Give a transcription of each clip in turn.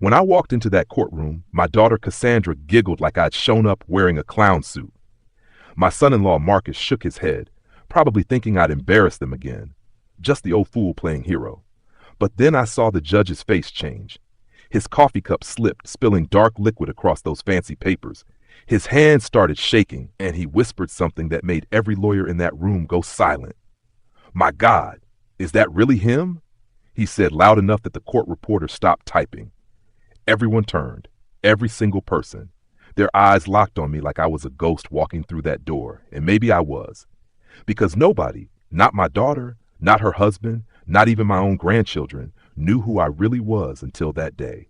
When I walked into that courtroom, my daughter Cassandra giggled like I'd shown up wearing a clown suit. My son-in-law Marcus shook his head, probably thinking I'd embarrassed them again. Just the old fool playing hero. But then I saw the judge's face change. His coffee cup slipped, spilling dark liquid across those fancy papers. His hands started shaking, and he whispered something that made every lawyer in that room go silent. "My God, is that really him?" he said loud enough that the court reporter stopped typing. Everyone turned, every single person. Their eyes locked on me like I was a ghost walking through that door, and maybe I was. Because nobody, not my daughter, not her husband, not even my own grandchildren, knew who I really was until that day.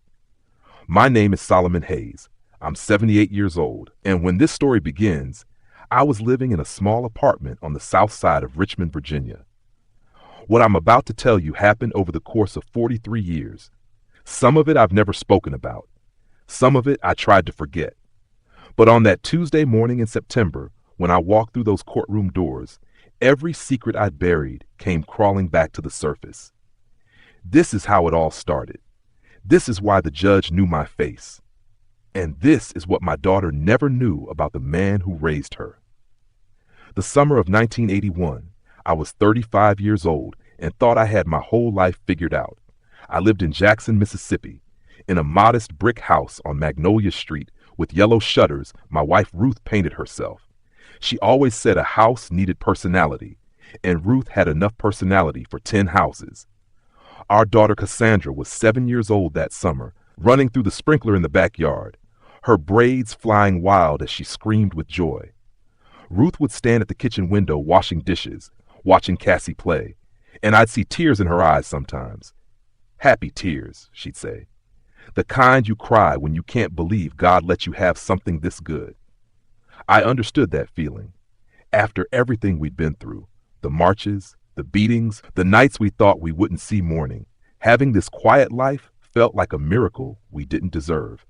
My name is Solomon Hayes. I'm 78 years old, and when this story begins, I was living in a small apartment on the south side of Richmond, Virginia. What I'm about to tell you happened over the course of 43 years. Some of it I've never spoken about. Some of it I tried to forget. But on that Tuesday morning in September, when I walked through those courtroom doors, every secret I'd buried came crawling back to the surface. This is how it all started. This is why the judge knew my face. And this is what my daughter never knew about the man who raised her. The summer of 1981, I was 35 years old and thought I had my whole life figured out. I lived in Jackson, Mississippi, in a modest brick house on Magnolia Street with yellow shutters my wife Ruth painted herself. She always said a house needed personality, and Ruth had enough personality for 10 houses. Our daughter Cassandra was 7 years old that summer, running through the sprinkler in the backyard, her braids flying wild as she screamed with joy. Ruth would stand at the kitchen window washing dishes, watching Cassie play, and I'd see tears in her eyes sometimes. Happy tears, she'd say. The kind you cry when you can't believe God let you have something this good. I understood that feeling. After everything we'd been through, the marches, the beatings, the nights we thought we wouldn't see morning, having this quiet life felt like a miracle we didn't deserve.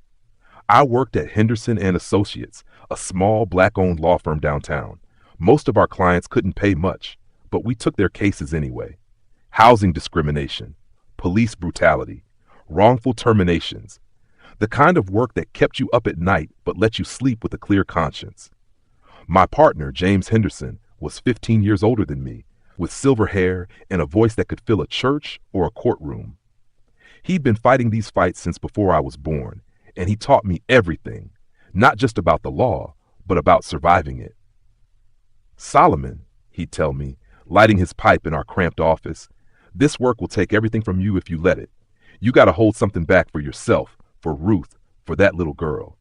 I worked at Henderson and Associates, a small black-owned law firm downtown. Most of our clients couldn't pay much, but we took their cases anyway. Housing discrimination, police brutality, wrongful terminations, the kind of work that kept you up at night but let you sleep with a clear conscience. My partner, James Henderson, was 15 years older than me, with silver hair and a voice that could fill a church or a courtroom. He'd been fighting these fights since before I was born, and he taught me everything, not just about the law, but about surviving it. "Solomon," he'd tell me, lighting his pipe in our cramped office, "this work will take everything from you if you let it. You got to hold something back for yourself, for Ruth, for that little girl."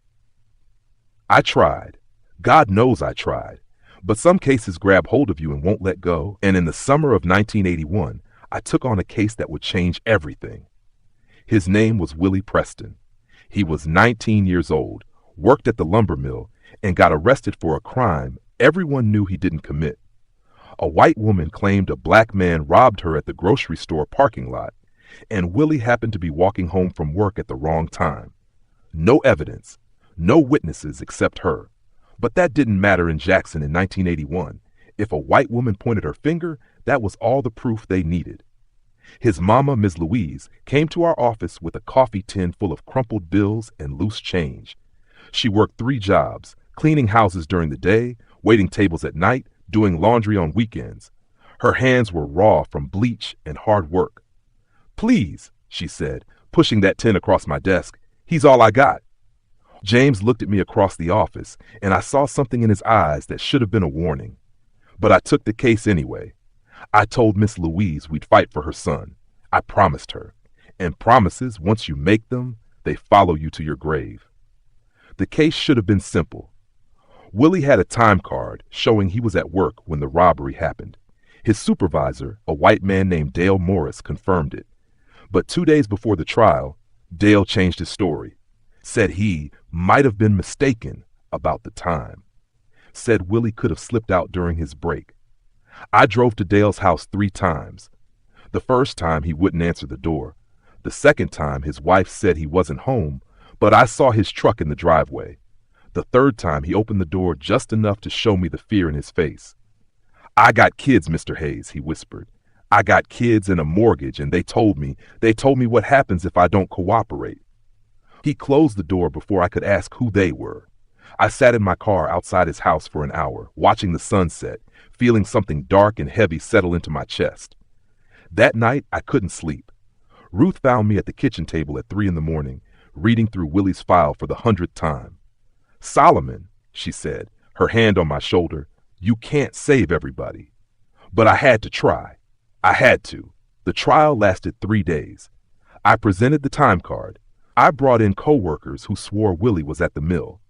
I tried. God knows I tried. But some cases grab hold of you and won't let go, and in the summer of 1981, I took on a case that would change everything. His name was Willie Preston. He was 19 years old, worked at the lumber mill, and got arrested for a crime everyone knew he didn't commit. A white woman claimed a black man robbed her at the grocery store parking lot, and Willie happened to be walking home from work at the wrong time. No evidence, no witnesses except her. But that didn't matter in Jackson in 1981. If a white woman pointed her finger, that was all the proof they needed. His mama, Ms. Louise, came to our office with a coffee tin full of crumpled bills and loose change. She worked 3 jobs, cleaning houses during the day, waiting tables at night, doing laundry on weekends. Her hands were raw from bleach and hard work. "Please," she said, pushing that tin across my desk, "he's all I got." James looked at me across the office, and I saw something in his eyes that should have been a warning. But I took the case anyway. I told Miss Louise we'd fight for her son. I promised her. And promises, once you make them, they follow you to your grave. The case should have been simple. Willie had a time card showing he was at work when the robbery happened. His supervisor, a white man named Dale Morris, confirmed it. But 2 days before the trial, Dale changed his story. Said he might have been mistaken about the time. Said Willie could have slipped out during his break. I drove to Dale's house 3 times. The first time he wouldn't answer the door. The second time his wife said he wasn't home, but I saw his truck in the driveway. The third time he opened the door just enough to show me the fear in his face. "I got kids, Mr. Hayes," he whispered. "I got kids and a mortgage, and they told me what happens if I don't cooperate." He closed the door before I could ask who they were. I sat in my car outside his house for an hour, watching the sunset, feeling something dark and heavy settle into my chest. That night, I couldn't sleep. Ruth found me at the kitchen table at 3 a.m, reading through Willie's file for the 100th time. "Solomon," she said, her hand on my shoulder, "you can't save everybody." But I had to try. I had to. The trial lasted 3 days. I presented the time card. I brought in co-workers who swore Willie was at the mill.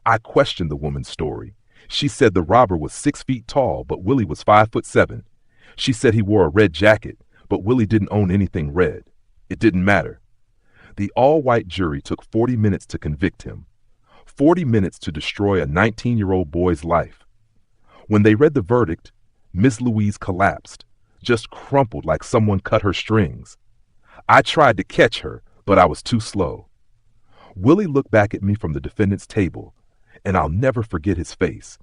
I questioned the woman's story. She said the robber was 6 feet tall, but Willie was 5'7". She said he wore a red jacket, but Willie didn't own anything red. It didn't matter. The all-white jury took 40 minutes to convict him. 40 minutes to destroy a 19-year-old boy's life. When they read the verdict, Miss Louise collapsed, just crumpled like someone cut her strings. I tried to catch her, but I was too slow. Willie looked back at me from the defendant's table, and I'll never forget his face.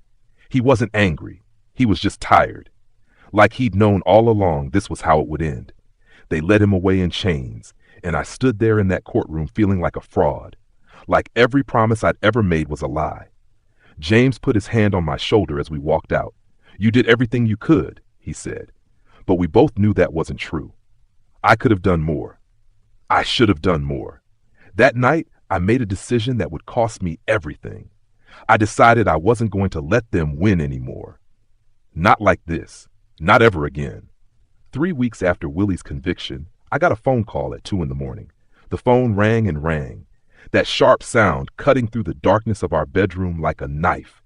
He wasn't angry. He was just tired. Like he'd known all along this was how it would end. They led him away in chains, and I stood there in that courtroom feeling like a fraud, like every promise I'd ever made was a lie. James put his hand on my shoulder as we walked out. "You did everything you could," he said, but we both knew that wasn't true. I could have done more. I should have done more. That night, I made a decision that would cost me everything. I decided I wasn't going to let them win anymore. Not like this. Not ever again. 3 weeks after Willie's conviction, I got a phone call at 2 a.m. The phone rang and rang, that sharp sound cutting through the darkness of our bedroom like a knife.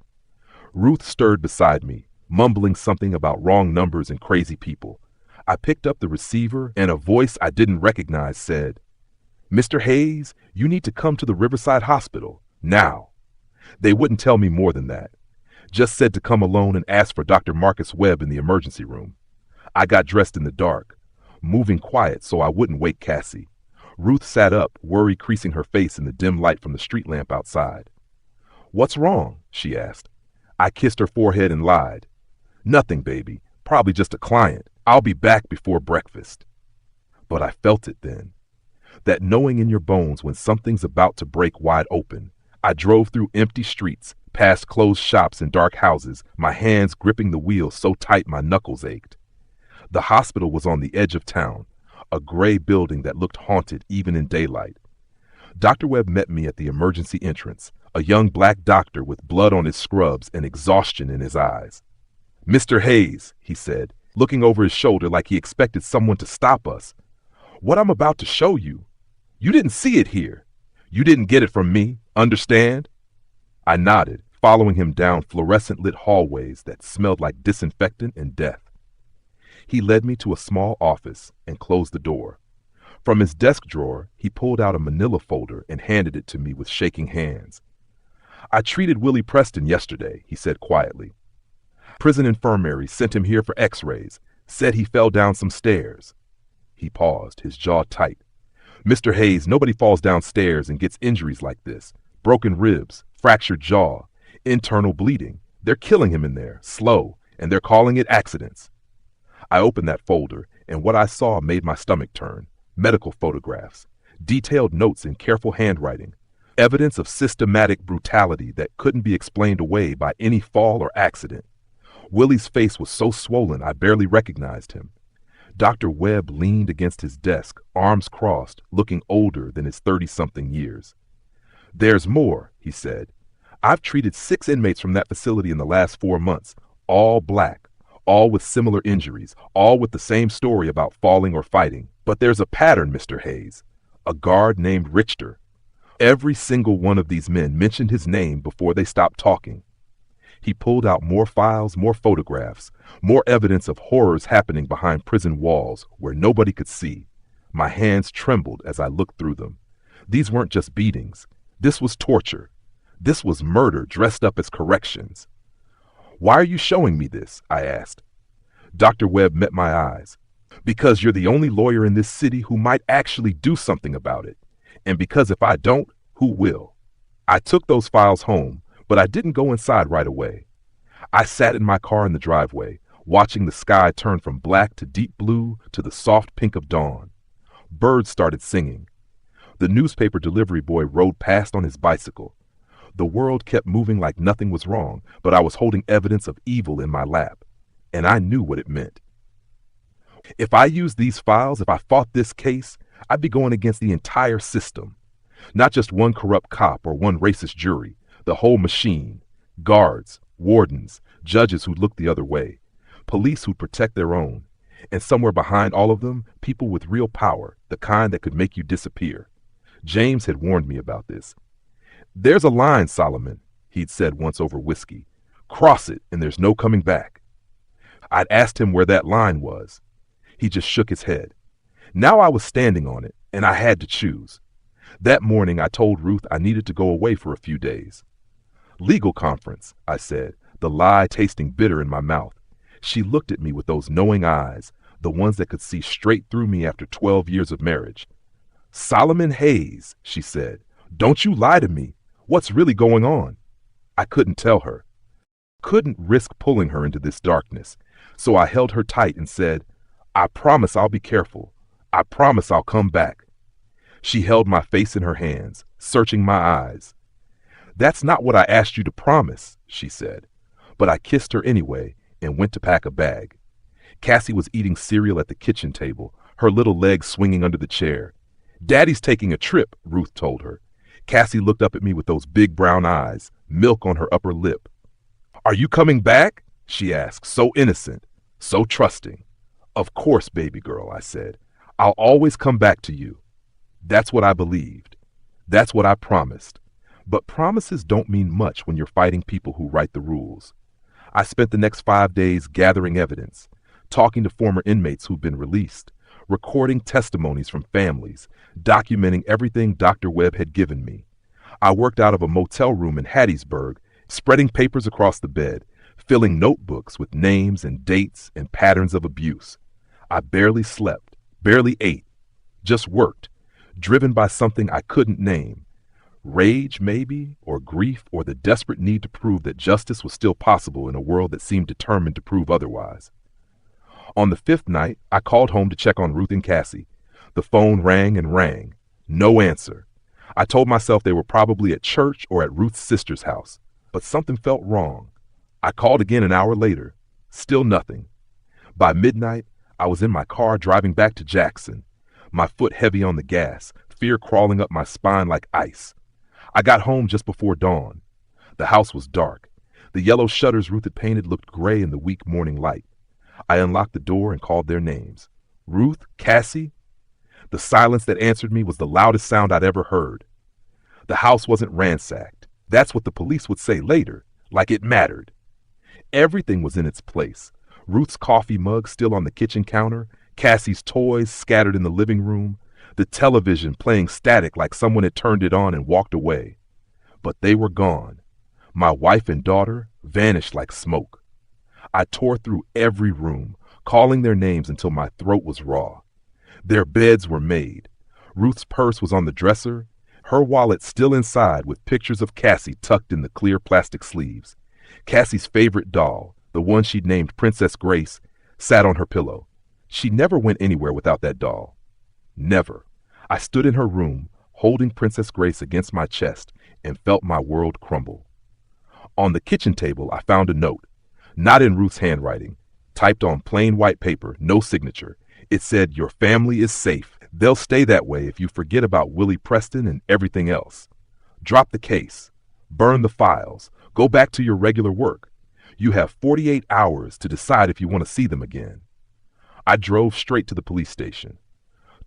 Ruth stirred beside me, mumbling something about wrong numbers and crazy people. I picked up the receiver, and a voice I didn't recognize said, "Mr. Hayes, you need to come to the Riverside Hospital, now." They wouldn't tell me more than that. Just said to come alone and ask for Dr. Marcus Webb in the emergency room. I got dressed in the dark, moving quiet so I wouldn't wake Cassie. Ruth sat up, worry creasing her face in the dim light from the street lamp outside. "What's wrong?" she asked. I kissed her forehead and lied. "Nothing, baby. Probably just a client. I'll be back before breakfast." But I felt it then. That knowing in your bones when something's about to break wide open. I drove through empty streets, past closed shops and dark houses, my hands gripping the wheel so tight my knuckles ached. The hospital was on the edge of town, a gray building that looked haunted even in daylight. Dr. Webb met me at the emergency entrance, a young black doctor with blood on his scrubs and exhaustion in his eyes. "Mr. Hayes," he said, looking over his shoulder like he expected someone to stop us. "What I'm about to show you, you didn't see it here. You didn't get it from me, understand?" I nodded, following him down fluorescent-lit hallways that smelled like disinfectant and death. He led me to a small office and closed the door. From his desk drawer, he pulled out a manila folder and handed it to me with shaking hands. "I treated Willie Preston yesterday," he said quietly. "Prison infirmary sent him here for x-rays, said he fell down some stairs." He paused, his jaw tight. "Mr. Hayes, nobody falls downstairs and gets injuries like this. Broken ribs, fractured jaw, internal bleeding. They're killing him in there, slow, and they're calling it accidents." I opened that folder, and what I saw made my stomach turn. Medical photographs, detailed notes in careful handwriting, evidence of systematic brutality that couldn't be explained away by any fall or accident. Willie's face was so swollen I barely recognized him. Dr. Webb leaned against his desk, arms crossed, looking older than his 30-something years. "There's more," he said. "I've treated 6 inmates from that facility in the last 4 months, all black, all with similar injuries, all with the same story about falling or fighting. But there's a pattern, Mr. Hayes. A guard named Richter. Every single one of these men mentioned his name before they stopped talking." He pulled out more files, more photographs, more evidence of horrors happening behind prison walls where nobody could see. My hands trembled as I looked through them. These weren't just beatings. This was torture. This was murder dressed up as corrections. "Why are you showing me this?" I asked. Dr. Webb met my eyes. "Because you're the only lawyer in this city who might actually do something about it. And because if I don't, who will?" I took those files home, but I didn't go inside right away. I sat in my car in the driveway, watching the sky turn from black to deep blue to the soft pink of dawn. Birds started singing. The newspaper delivery boy rode past on his bicycle. The world kept moving like nothing was wrong, but I was holding evidence of evil in my lap, and I knew what it meant. If I used these files, if I fought this case, I'd be going against the entire system. Not just one corrupt cop or one racist jury, the whole machine. Guards, wardens, judges who look the other way, police who protect their own, and somewhere behind all of them, people with real power, the kind that could make you disappear. James had warned me about this. "There's a line, Solomon," he'd said once over whiskey. "Cross it, and there's no coming back." I'd asked him where that line was. He just shook his head. Now I was standing on it, and I had to choose. That morning I told Ruth I needed to go away for a few days. "Legal conference," I said, the lie tasting bitter in my mouth. She looked at me with those knowing eyes, the ones that could see straight through me after 12 years of marriage. "Solomon Hayes," she said, "don't you lie to me. What's really going on?" I couldn't tell her. Couldn't risk pulling her into this darkness, so I held her tight and said, "I promise I'll be careful. I promise I'll come back." She held my face in her hands, searching my eyes. "That's not what I asked you to promise," she said, but I kissed her anyway and went to pack a bag. Cassie was eating cereal at the kitchen table, her little legs swinging under the chair. "Daddy's taking a trip," Ruth told her. Cassie looked up at me with those big brown eyes, milk on her upper lip. "Are you coming back?" she asked, so innocent, so trusting. "Of course, baby girl," I said. "I'll always come back to you." That's what I believed. That's what I promised. But promises don't mean much when you're fighting people who write the rules. I spent the next 5 days gathering evidence, talking to former inmates who'd been released, recording testimonies from families, documenting everything Dr. Webb had given me. I worked out of a motel room in Hattiesburg, spreading papers across the bed, filling notebooks with names and dates and patterns of abuse. I barely slept, barely ate, just worked, driven by something I couldn't name. Rage, maybe, or grief, or the desperate need to prove that justice was still possible in a world that seemed determined to prove otherwise. On the 5th night, I called home to check on Ruth and Cassie. The phone rang and rang. No answer. I told myself they were probably at church or at Ruth's sister's house, but something felt wrong. I called again an hour later. Still nothing. By midnight, I was in my car driving back to Jackson, my foot heavy on the gas, fear crawling up my spine like ice. I got home just before dawn. The house was dark. The yellow shutters Ruth had painted looked gray in the weak morning light. I unlocked the door and called their names. "Ruth, Cassie?" The silence that answered me was the loudest sound I'd ever heard. The house wasn't ransacked. That's what the police would say later, like it mattered. Everything was in its place. Ruth's coffee mug still on the kitchen counter, Cassie's toys scattered in the living room, the television playing static like someone had turned it on and walked away. But they were gone. My wife and daughter vanished like smoke. I tore through every room, calling their names until my throat was raw. Their beds were made. Ruth's purse was on the dresser, her wallet still inside with pictures of Cassie tucked in the clear plastic sleeves. Cassie's favorite doll, the one she'd named Princess Grace, sat on her pillow. She never went anywhere without that doll. Never. I stood in her room, holding Princess Grace against my chest, and felt my world crumble. On the kitchen table, I found a note, not in Ruth's handwriting, typed on plain white paper, no signature. It said, "Your family is safe. They'll stay that way if you forget about Willie Preston and everything else. Drop the case. Burn the files. Go back to your regular work. You have 48 hours to decide if you want to see them again." I drove straight to the police station.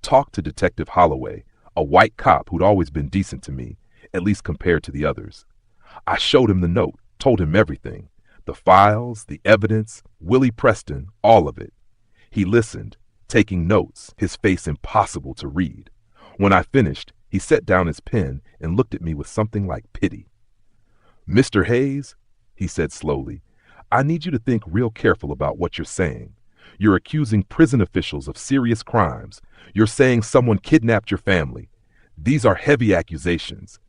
Talked to Detective Holloway, a white cop who'd always been decent to me, at least compared to the others. I showed him the note, told him everything. The files, the evidence, Willie Preston, all of it. He listened, taking notes, his face impossible to read. When I finished, he set down his pen and looked at me with something like pity. "Mr. Hayes," he said slowly, "I need you to think real careful about what you're saying. You're accusing prison officials of serious crimes. You're saying someone kidnapped your family. These are heavy accusations."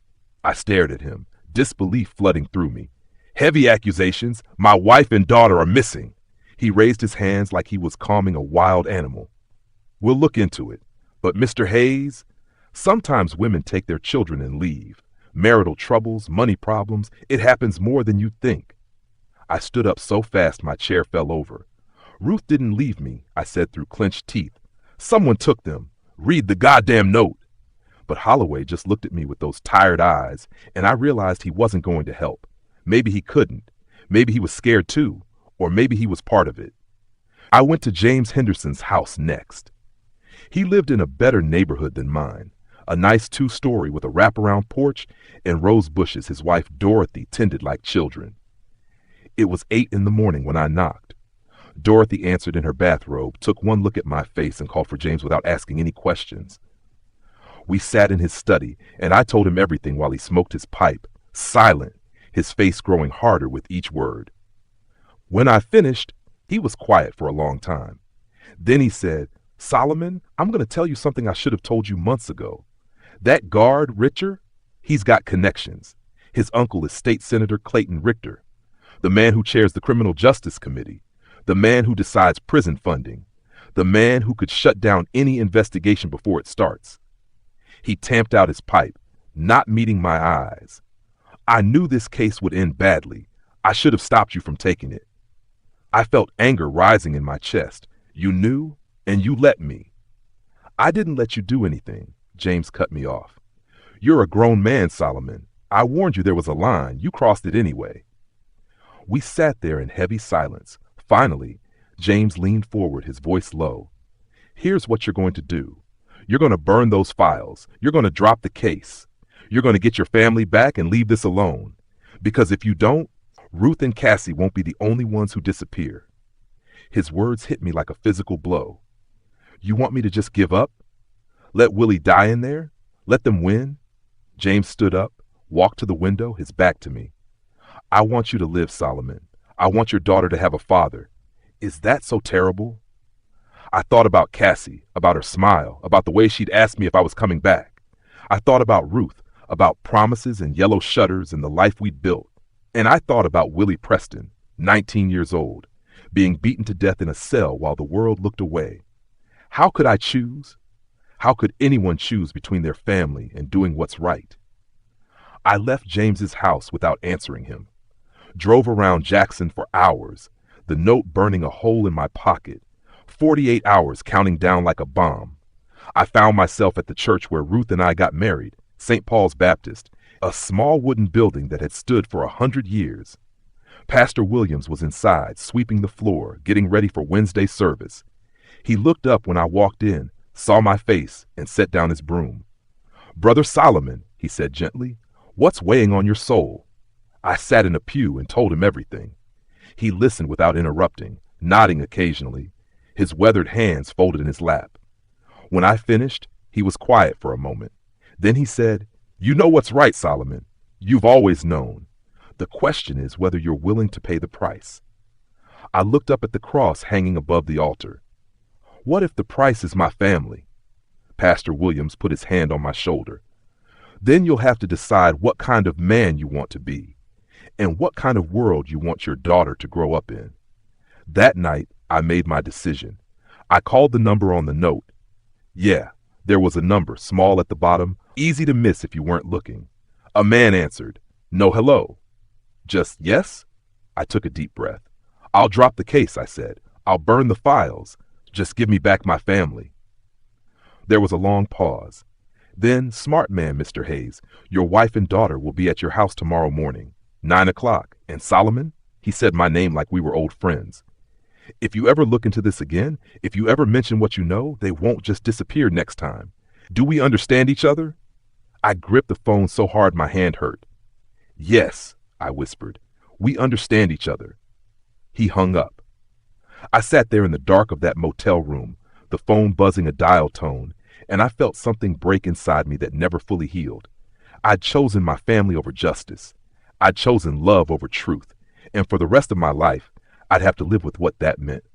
I stared at him, disbelief flooding through me. "Heavy accusations? My wife and daughter are missing." He raised his hands like he was calming a wild animal. "We'll look into it. But Mr. Hayes, Sometimes women take their children and leave. Marital troubles, money problems, it happens more than you think. I stood up so fast my chair fell over. Ruth didn't leave me, I said through clenched teeth. Someone took them. Read the goddamn note. But Holloway just looked at me with those tired eyes, and I realized he wasn't going to help. Maybe he couldn't. Maybe he was scared too, or maybe he was part of it. I went to James Henderson's house next. He lived in a better neighborhood than mine, a nice 2-story with a wraparound porch and rose bushes his wife Dorothy tended like children. It was 8 in the morning when I knocked. Dorothy answered in her bathrobe, took one look at my face, and called for James without asking any questions. We sat in his study, and I told him everything while he smoked his pipe, silent, his face growing harder with each word. When I finished, he was quiet for a long time. Then he said, "Solomon, I'm going to tell you something I should have told you months ago. That guard, Richter, he's got connections. His uncle is State Senator Clayton Richter, the man who chairs the Criminal Justice Committee, the man who decides prison funding, the man who could shut down any investigation before it starts." He tamped out his pipe, not meeting my eyes. "I knew this case would end badly. I should have stopped you from taking it." I felt anger rising in my chest. "You knew, and you let me." "I didn't let you do anything," James cut me off. "You're a grown man, Solomon. I warned you there was a line. You crossed it anyway." We sat there in heavy silence. Finally, James leaned forward, his voice low. "Here's what you're going to do. You're going to burn those files. You're going to drop the case. You're going to get your family back and leave this alone. Because if you don't, Ruth and Cassie won't be the only ones who disappear." His words hit me like a physical blow. "You want me to just give up? Let Willie die in there? Let them win?" James stood up, walked to the window, his back to me. "I want you to live, Solomon. I want your daughter to have a father. Is that so terrible?" I thought about Cassie, about her smile, about the way she'd asked me if I was coming back. I thought about Ruth, about promises and yellow shutters and the life we'd built. And I thought about Willie Preston, 19 years old, being beaten to death in a cell while the world looked away. How could I choose? How could anyone choose between their family and doing what's right? I left James's house without answering him. Drove around Jackson for hours, the note burning a hole in my pocket, 48 hours counting down like a bomb. I found myself at the church where Ruth and I got married, St. Paul's Baptist, a small wooden building that had stood for 100 years. Pastor Williams was inside, sweeping the floor, getting ready for Wednesday service. He looked up when I walked in, saw my face, and set down his broom. "Brother Solomon," he said gently, "what's weighing on your soul?" I sat in a pew and told him everything. He listened without interrupting, nodding occasionally, his weathered hands folded in his lap. When I finished, he was quiet for a moment. Then he said, "You know what's right, Solomon. You've always known. The question is whether you're willing to pay the price." I looked up at the cross hanging above the altar. "What if the price is my family?" Pastor Williams put his hand on my shoulder. "Then you'll have to decide what kind of man you want to be, and what kind of world you want your daughter to grow up in." That night, I made my decision. I called the number on the note. Yeah, there was a number, small at the bottom, easy to miss if you weren't looking. A man answered. "No hello." "Just yes?" I took a deep breath. "I'll drop the case," I said. "I'll burn the files. Just give me back my family." There was a long pause. Then, "Smart man, Mr. Hayes, your wife and daughter will be at your house tomorrow morning, 9 o'clock. And Solomon?" He said my name like we were old friends. "If you ever look into this again, if you ever mention what you know, they won't just disappear next time. Do we understand each other?" I gripped the phone so hard my hand hurt. "Yes," I whispered. "We understand each other." He hung up. I sat there in the dark of that motel room, the phone buzzing a dial tone, and I felt something break inside me that never fully healed. I'd chosen my family over justice. I'd chosen love over truth. And for the rest of my life, I'd have to live with what that meant.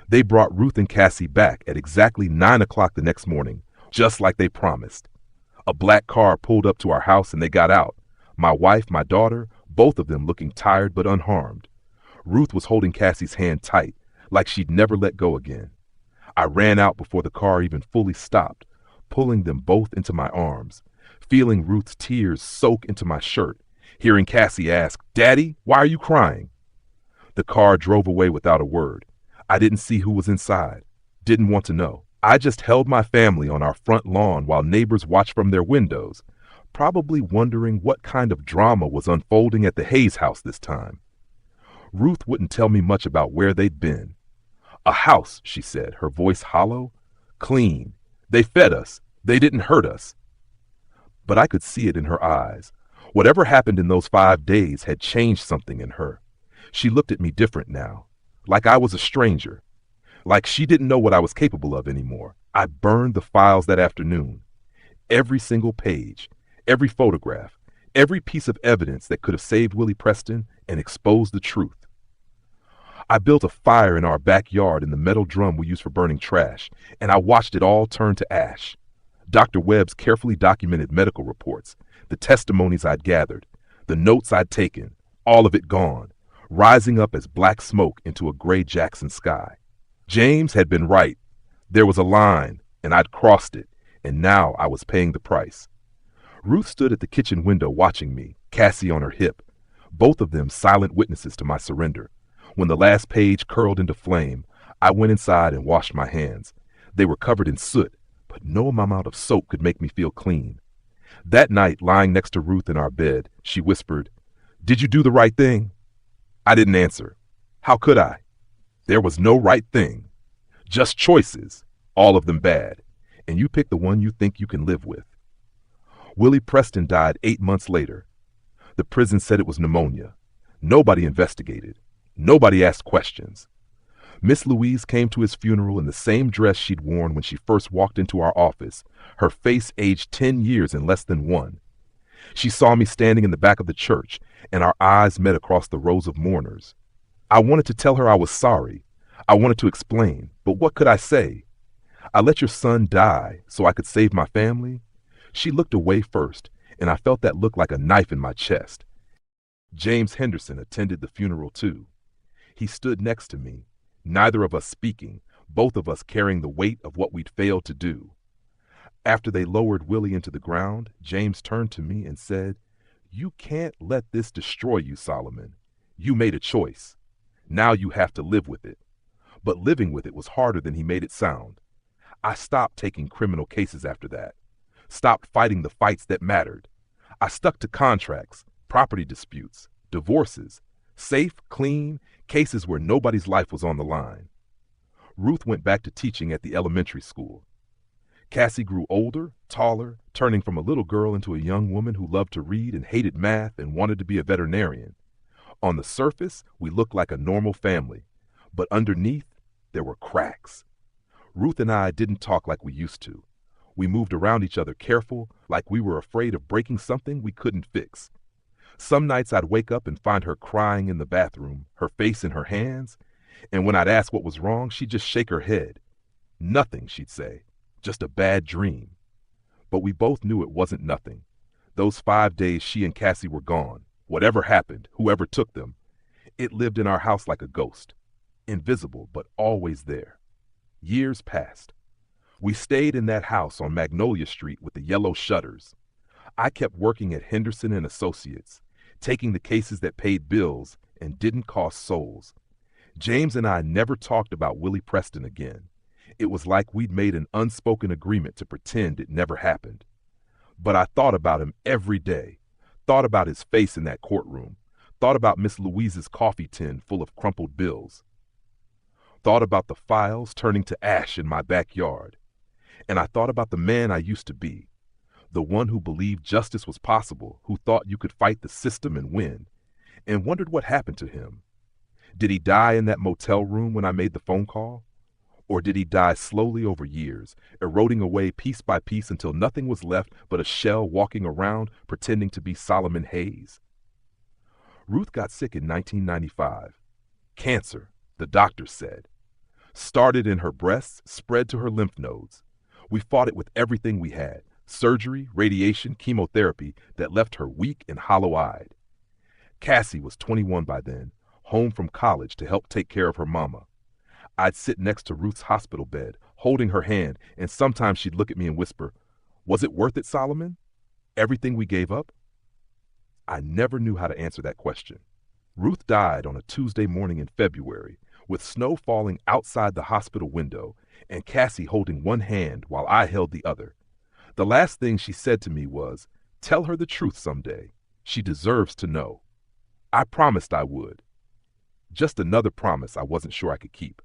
They brought Ruth and Cassie back at exactly 9 o'clock the next morning, just like they promised. A black car pulled up to our house and they got out. My wife, my daughter, both of them looking tired but unharmed. Ruth was holding Cassie's hand tight, like she'd never let go again. I ran out before the car even fully stopped, pulling them both into my arms, feeling Ruth's tears soak into my shirt, hearing Cassie ask, "Daddy, why are you crying?" The car drove away without a word. I didn't see who was inside, didn't want to know. I just held my family on our front lawn while neighbors watched from their windows, probably wondering what kind of drama was unfolding at the Hayes house this time. Ruth wouldn't tell me much about where they'd been. "A house," she said, her voice hollow. "Clean. They fed us. They didn't hurt us." But I could see it in her eyes. Whatever happened in those 5 days had changed something in her. She looked at me different now, like I was a stranger, like she didn't know what I was capable of anymore. I burned the files that afternoon. Every single page, every photograph, every piece of evidence that could have saved Willie Preston and exposed the truth. I built a fire in our backyard in the metal drum we used for burning trash, and I watched it all turn to ash. Dr. Webb's carefully documented medical reports, the testimonies I'd gathered, the notes I'd taken, all of it gone, rising up as black smoke into a gray Jackson sky. James had been right. There was a line, and I'd crossed it, and now I was paying the price. Ruth stood at the kitchen window watching me, Cassie on her hip, both of them silent witnesses to my surrender. When the last page curled into flame, I went inside and washed my hands. They were covered in soot, but no amount of soap could make me feel clean. That night, lying next to Ruth in our bed, she whispered, "Did you do the right thing?" I didn't answer. How could I? There was no right thing. Just choices, all of them bad, and you pick the one you think you can live with. Willie Preston died 8 months later. The prison said it was pneumonia. Nobody investigated. Nobody asked questions. Miss Louise came to his funeral in the same dress she'd worn when she first walked into our office, her face aged 10 years in less than one. She saw me standing in the back of the church, and our eyes met across the rows of mourners. I wanted to tell her I was sorry. I wanted to explain, but what could I say? "I let your son die so I could save my family?" She looked away first, and I felt that look like a knife in my chest. James Henderson attended the funeral too. He stood next to me, neither of us speaking, both of us carrying the weight of what we'd failed to do. After they lowered Willie into the ground, James turned to me and said, "You can't let this destroy you, Solomon. You made a choice. Now you have to live with it." But living with it was harder than he made it sound. I stopped taking criminal cases after that, stopped fighting the fights that mattered. I stuck to contracts, property disputes, divorces, safe, clean, cases where nobody's life was on the line. Ruth went back to teaching at the elementary school. Cassie grew older, taller, turning from a little girl into a young woman who loved to read and hated math and wanted to be a veterinarian. On the surface, we looked like a normal family, but underneath, there were cracks. Ruth and I didn't talk like we used to. We moved around each other careful, like we were afraid of breaking something we couldn't fix. Some nights I'd wake up and find her crying in the bathroom, her face in her hands, and when I'd ask what was wrong, she'd just shake her head. "Nothing," she'd say, "just a bad dream." But we both knew it wasn't nothing. Those 5 days she and Cassie were gone. Whatever happened, whoever took them, it lived in our house like a ghost, invisible but always there. Years passed. We stayed in that house on Magnolia Street with the yellow shutters. I kept working at Henderson and Associates, taking the cases that paid bills and didn't cost souls. James and I never talked about Willie Preston again. It was like we'd made an unspoken agreement to pretend it never happened. But I thought about him every day, thought about his face in that courtroom, thought about Miss Louise's coffee tin full of crumpled bills, thought about the files turning to ash in my backyard. And I thought about the man I used to be, the one who believed justice was possible, who thought you could fight the system and win, and wondered what happened to him. Did he die in that motel room when I made the phone call? Or did he die slowly over years, eroding away piece by piece until nothing was left but a shell walking around pretending to be Solomon Hayes? Ruth got sick in 1995. Cancer, the doctors said. Started in her breasts, spread to her lymph nodes. We fought it with everything we had, surgery, radiation, chemotherapy, that left her weak and hollow-eyed. Cassie was 21 by then, home from college to help take care of her mama. I'd sit next to Ruth's hospital bed, holding her hand, and sometimes she'd look at me and whisper, Was it worth it, Solomon? Everything we gave up? I never knew how to answer that question. Ruth died on a Tuesday morning in February, with snow falling outside the hospital window and Cassie holding one hand while I held the other. The last thing she said to me was, "Tell her the truth someday. She deserves to know." I promised I would. Just another promise I wasn't sure I could keep.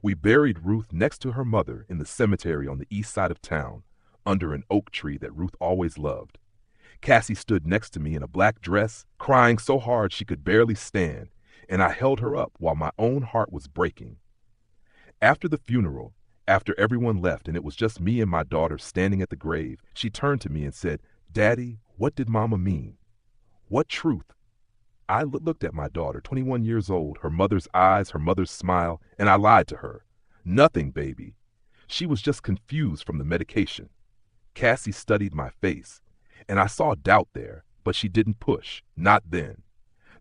We buried Ruth next to her mother in the cemetery on the east side of town, under an oak tree that Ruth always loved. Cassie stood next to me in a black dress, crying so hard she could barely stand, and I held her up while my own heart was breaking. After the funeral, after everyone left and it was just me and my daughter standing at the grave, she turned to me and said, "Daddy, what did Mama mean? What truth?" I looked at my daughter, 21 years old, her mother's eyes, her mother's smile, and I lied to her. "Nothing, baby." She was just confused from the medication. Cassie studied my face, and I saw doubt there, but she didn't push, not then.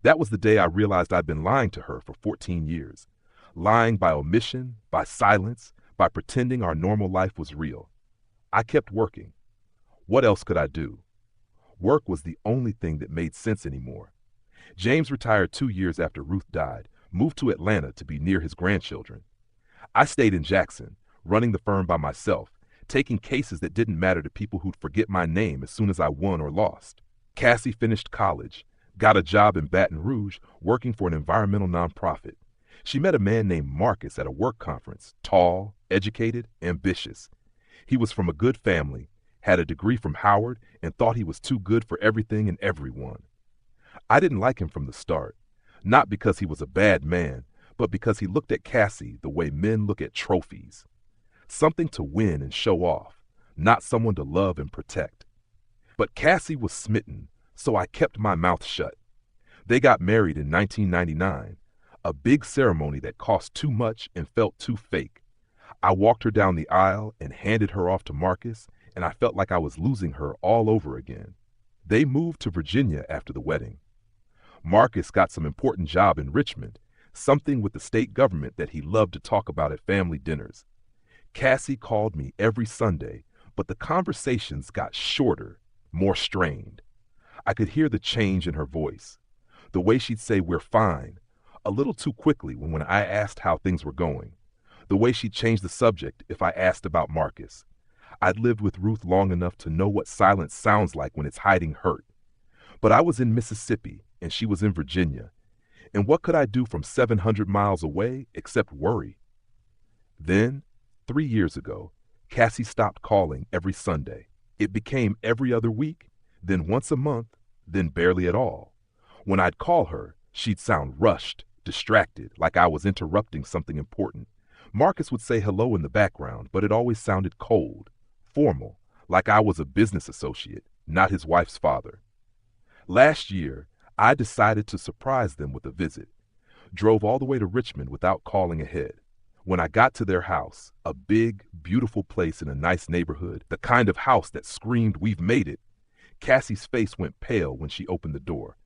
That was the day I realized I'd been lying to her for 14 years. Lying by omission, by silence, by pretending our normal life was real. I kept working. What else could I do? Work was the only thing that made sense anymore. James retired 2 years after Ruth died, moved to Atlanta to be near his grandchildren. I stayed in Jackson, running the firm by myself, taking cases that didn't matter to people who'd forget my name as soon as I won or lost. Cassie finished college, got a job in Baton Rouge working for an environmental nonprofit. She met a man named Marcus at a work conference, tall, educated, ambitious. He was from a good family, had a degree from Howard, and thought he was too good for everything and everyone. I didn't like him from the start, not because he was a bad man, but because he looked at Cassie the way men look at trophies. Something to win and show off, not someone to love and protect. But Cassie was smitten, so I kept my mouth shut. They got married in 1999, a big ceremony that cost too much and felt too fake. I walked her down the aisle and handed her off to Marcus, and I felt like I was losing her all over again. They moved to Virginia after the wedding. Marcus got some important job in Richmond, something with the state government that he loved to talk about at family dinners. Cassie called me every Sunday, but the conversations got shorter, more strained. I could hear the change in her voice. The way she'd say, "We're fine," a little too quickly when I asked how things were going. The way she'd change the subject if I asked about Marcus. I'd lived with Ruth long enough to know what silence sounds like when it's hiding hurt. But I was in Mississippi, and she was in Virginia. And what could I do from 700 miles away except worry? Then, 3 years ago, Cassie stopped calling every Sunday. It became every other week, then once a month, then barely at all. When I'd call her, she'd sound rushed, distracted, like I was interrupting something important. Marcus would say hello in the background, but it always sounded cold, formal, like I was a business associate, not his wife's father. Last year, I decided to surprise them with a visit. Drove all the way to Richmond without calling ahead. When I got to their house, a big, beautiful place in a nice neighborhood, the kind of house that screamed, "We've made it," Cassie's face went pale when she opened the door.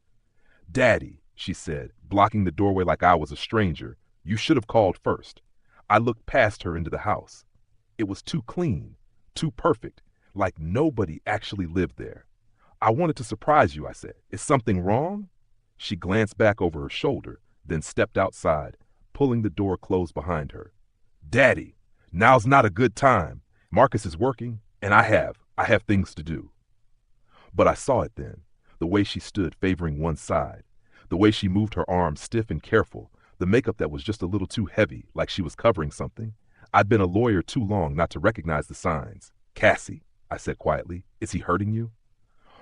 "Daddy," she said, blocking the doorway like I was a stranger, "you should have called first." I looked past her into the house. It was too clean, too perfect, like nobody actually lived there. "I wanted to surprise you," I said. "Is something wrong?" She glanced back over her shoulder, then stepped outside, pulling the door closed behind her. "Daddy, now's not a good time. Marcus is working, and I have things to do." But I saw it then, the way she stood favoring one side, the way she moved her arms stiff and careful, the makeup that was just a little too heavy, like she was covering something. I'd been a lawyer too long not to recognize the signs. "Cassie," I said quietly, "is he hurting you?"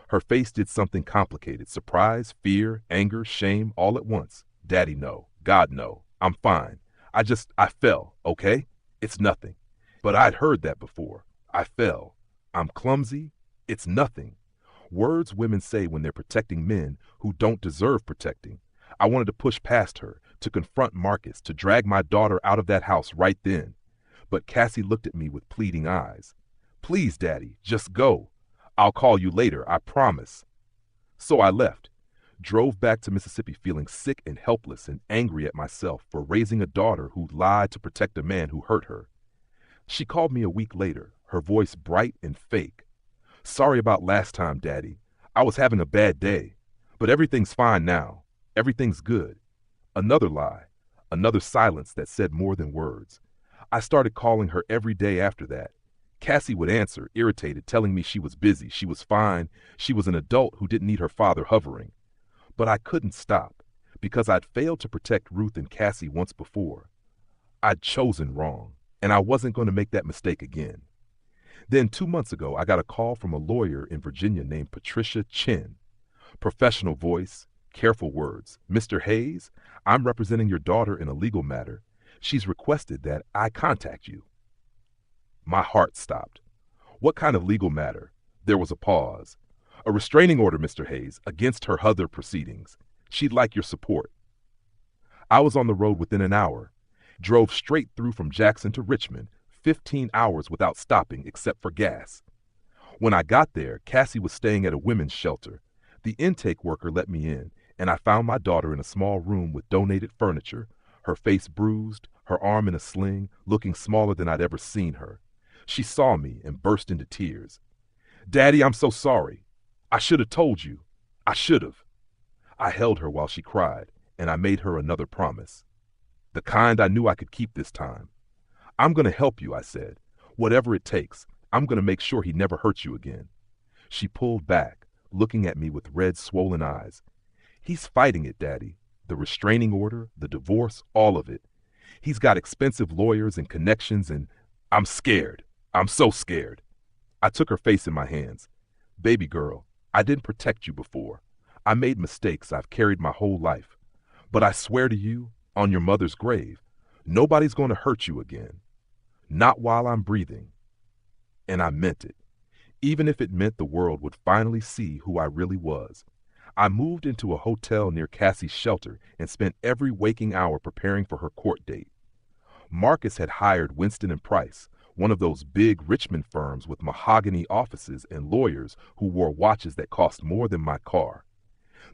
Her face did something complicated, surprise, fear, anger, shame, all at once. "Daddy, no. God, no. I'm fine. I fell, okay? It's nothing." But I'd heard that before. I fell. I'm clumsy. It's nothing. Words women say when they're protecting men who don't deserve protecting. I wanted to push past her, to confront Marcus, to drag my daughter out of that house right then. But Cassie looked at me with pleading eyes. "Please, Daddy, just go. I'll call you later, I promise." So I left. Drove back to Mississippi feeling sick and helpless and angry at myself for raising a daughter who lied to protect a man who hurt her. She called me a week later, her voice bright and fake. Sorry about last time, Daddy. I was having a bad day. But everything's fine now. Everything's good. Another lie. Another silence that said more than words. I started calling her every day after that. Cassie would answer, irritated, telling me she was busy, she was fine, she was an adult who didn't need her father hovering. But I couldn't stop, because I'd failed to protect Ruth and Cassie once before. I'd chosen wrong, and I wasn't going to make that mistake again. Then 2 months ago, I got a call from a lawyer in Virginia named Patricia Chin. Professional voice, careful words. Mr. Hayes, I'm representing your daughter in a legal matter. She's requested that I contact you. My heart stopped. What kind of legal matter? There was a pause. A restraining order, Mr. Hayes, against her other proceedings. She'd like your support. I was on the road within an hour. Drove straight through from Jackson to Richmond, 15 hours without stopping except for gas. When I got there, Cassie was staying at a women's shelter. The intake worker let me in, and I found my daughter in a small room with donated furniture, her face bruised, her arm in a sling, looking smaller than I'd ever seen her. She saw me and burst into tears. Daddy, I'm so sorry. I should have told you. I should have. I held her while she cried, and I made her another promise. The kind I knew I could keep this time. I'm going to help you, I said. Whatever it takes, I'm going to make sure he never hurts you again. She pulled back, looking at me with red, swollen eyes. He's fighting it, Daddy. The restraining order, the divorce, all of it. He's got expensive lawyers and connections, and I'm scared. I'm so scared. I took her face in my hands. Baby girl, I didn't protect you before. I made mistakes I've carried my whole life. But I swear to you, on your mother's grave, nobody's going to hurt you again. Not while I'm breathing. And I meant it. Even if it meant the world would finally see who I really was. I moved into a hotel near Cassie's shelter and spent every waking hour preparing for her court date. Marcus had hired Winston & Price, one of those big Richmond firms with mahogany offices and lawyers who wore watches that cost more than my car.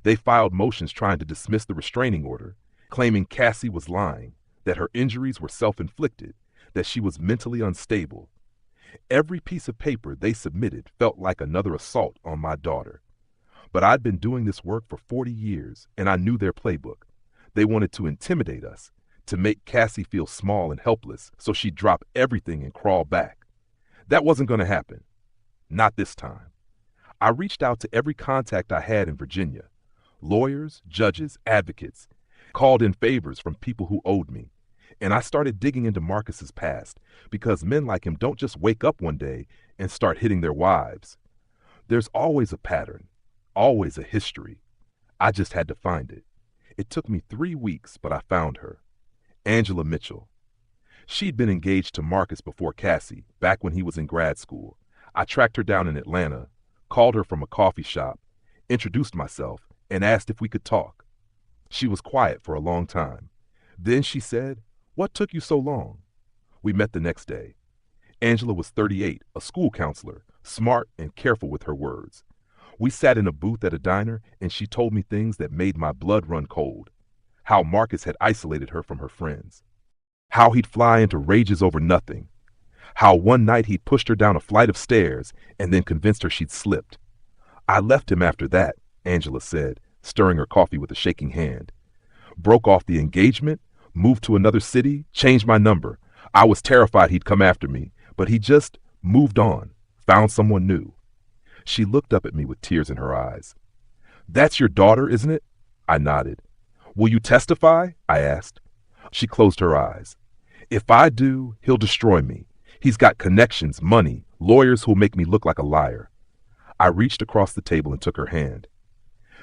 They filed motions trying to dismiss the restraining order, claiming Cassie was lying, that her injuries were self-inflicted, that she was mentally unstable. Every piece of paper they submitted felt like another assault on my daughter. But I'd been doing this work for 40 years, and I knew their playbook. They wanted to intimidate us, to make Cassie feel small and helpless so she'd drop everything and crawl back. That wasn't going to happen. Not this time. I reached out to every contact I had in Virginia. Lawyers, judges, advocates. Called in favors from people who owed me. And I started digging into Marcus's past, because men like him don't just wake up one day and start hitting their wives. There's always a pattern, always a history. I just had to find it. It took me 3 weeks, but I found her. Angela Mitchell. She'd been engaged to Marcus before Cassie, back when he was in grad school. I tracked her down in Atlanta, called her from a coffee shop, introduced myself, and asked if we could talk. She was quiet for a long time. Then she said, "What took you so long?" We met the next day. Angela was 38, a school counselor, smart and careful with her words. We sat in a booth at a diner, and she told me things that made my blood run cold. How Marcus had isolated her from her friends. How he'd fly into rages over nothing. How one night he'd pushed her down a flight of stairs and then convinced her she'd slipped. I left him after that, Angela said, stirring her coffee with a shaking hand. Broke off the engagement, moved to another city, changed my number. I was terrified he'd come after me, but he just moved on, found someone new. She looked up at me with tears in her eyes. That's your daughter, isn't it? I nodded. Will you testify? I asked. She closed her eyes. If I do, he'll destroy me. He's got connections, money, lawyers who'll make me look like a liar. I reached across the table and took her hand.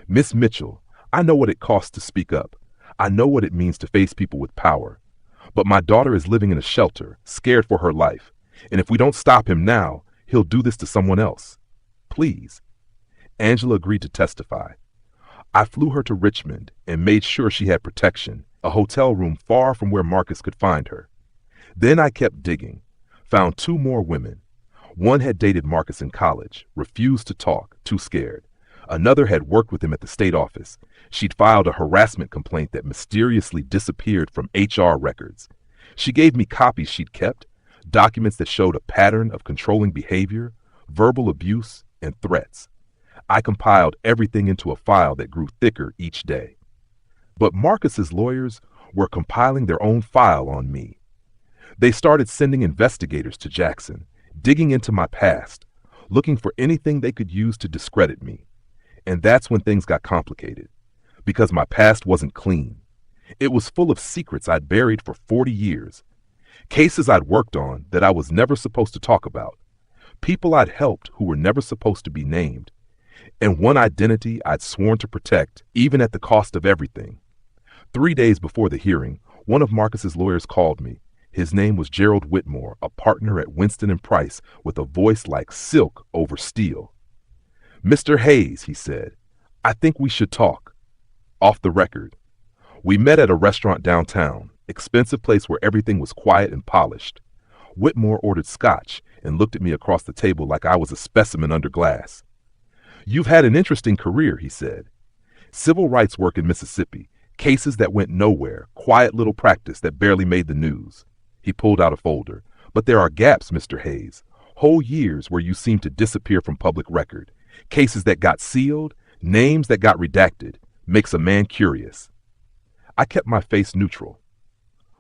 Miss Mitchell, I know what it costs to speak up. I know what it means to face people with power. But my daughter is living in a shelter, scared for her life. And if we don't stop him now, he'll do this to someone else. Please. Angela agreed to testify. I flew her to Richmond and made sure she had protection, a hotel room far from where Marcus could find her. Then I kept digging, found 2 more women. One had dated Marcus in college, refused to talk, too scared. Another had worked with him at the state office. She'd filed a harassment complaint that mysteriously disappeared from HR records. She gave me copies she'd kept, documents that showed a pattern of controlling behavior, verbal abuse, and threats. I compiled everything into a file that grew thicker each day. But Marcus's lawyers were compiling their own file on me. They started sending investigators to Jackson, digging into my past, looking for anything they could use to discredit me. And that's when things got complicated, because my past wasn't clean. It was full of secrets I'd buried for 40 years, cases I'd worked on that I was never supposed to talk about, people I'd helped who were never supposed to be named, and one identity I'd sworn to protect, even at the cost of everything. 3 days before the hearing, one of Marcus's lawyers called me. His name was Gerald Whitmore, a partner at Winston & Price with a voice like silk over steel. "Mr. Hayes," he said, "I think we should talk. Off the record." We met at a restaurant downtown, expensive place where everything was quiet and polished. Whitmore ordered scotch and looked at me across the table like I was a specimen under glass. "You've had an interesting career," he said. "Civil rights work in Mississippi, cases that went nowhere, quiet little practice that barely made the news." He pulled out a folder. "But there are gaps, Mr. Hayes. Whole years where you seem to disappear from public record. Cases that got sealed, names that got redacted. Makes a man curious." I kept my face neutral.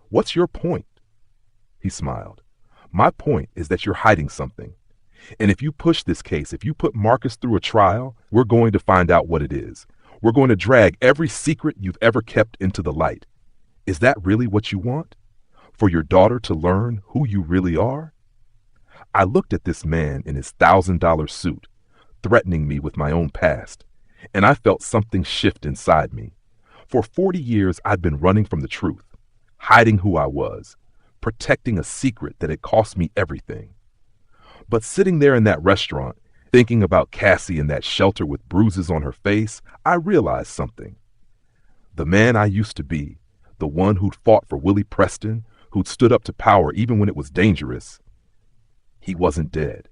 "What's your point?" He smiled. "My point is that you're hiding something. And if you push this case, if you put Marcus through a trial, we're going to find out what it is. We're going to drag every secret you've ever kept into the light. Is that really what you want? For your daughter to learn who you really are?" I looked at this man in his $1,000 suit, threatening me with my own past, and I felt something shift inside me. For 40 years, I'd been running from the truth, hiding who I was, protecting a secret that had cost me everything. But sitting there in that restaurant, thinking about Cassie in that shelter with bruises on her face, I realized something. The man I used to be, the one who'd fought for Willie Preston, who'd stood up to power even when it was dangerous, he wasn't dead.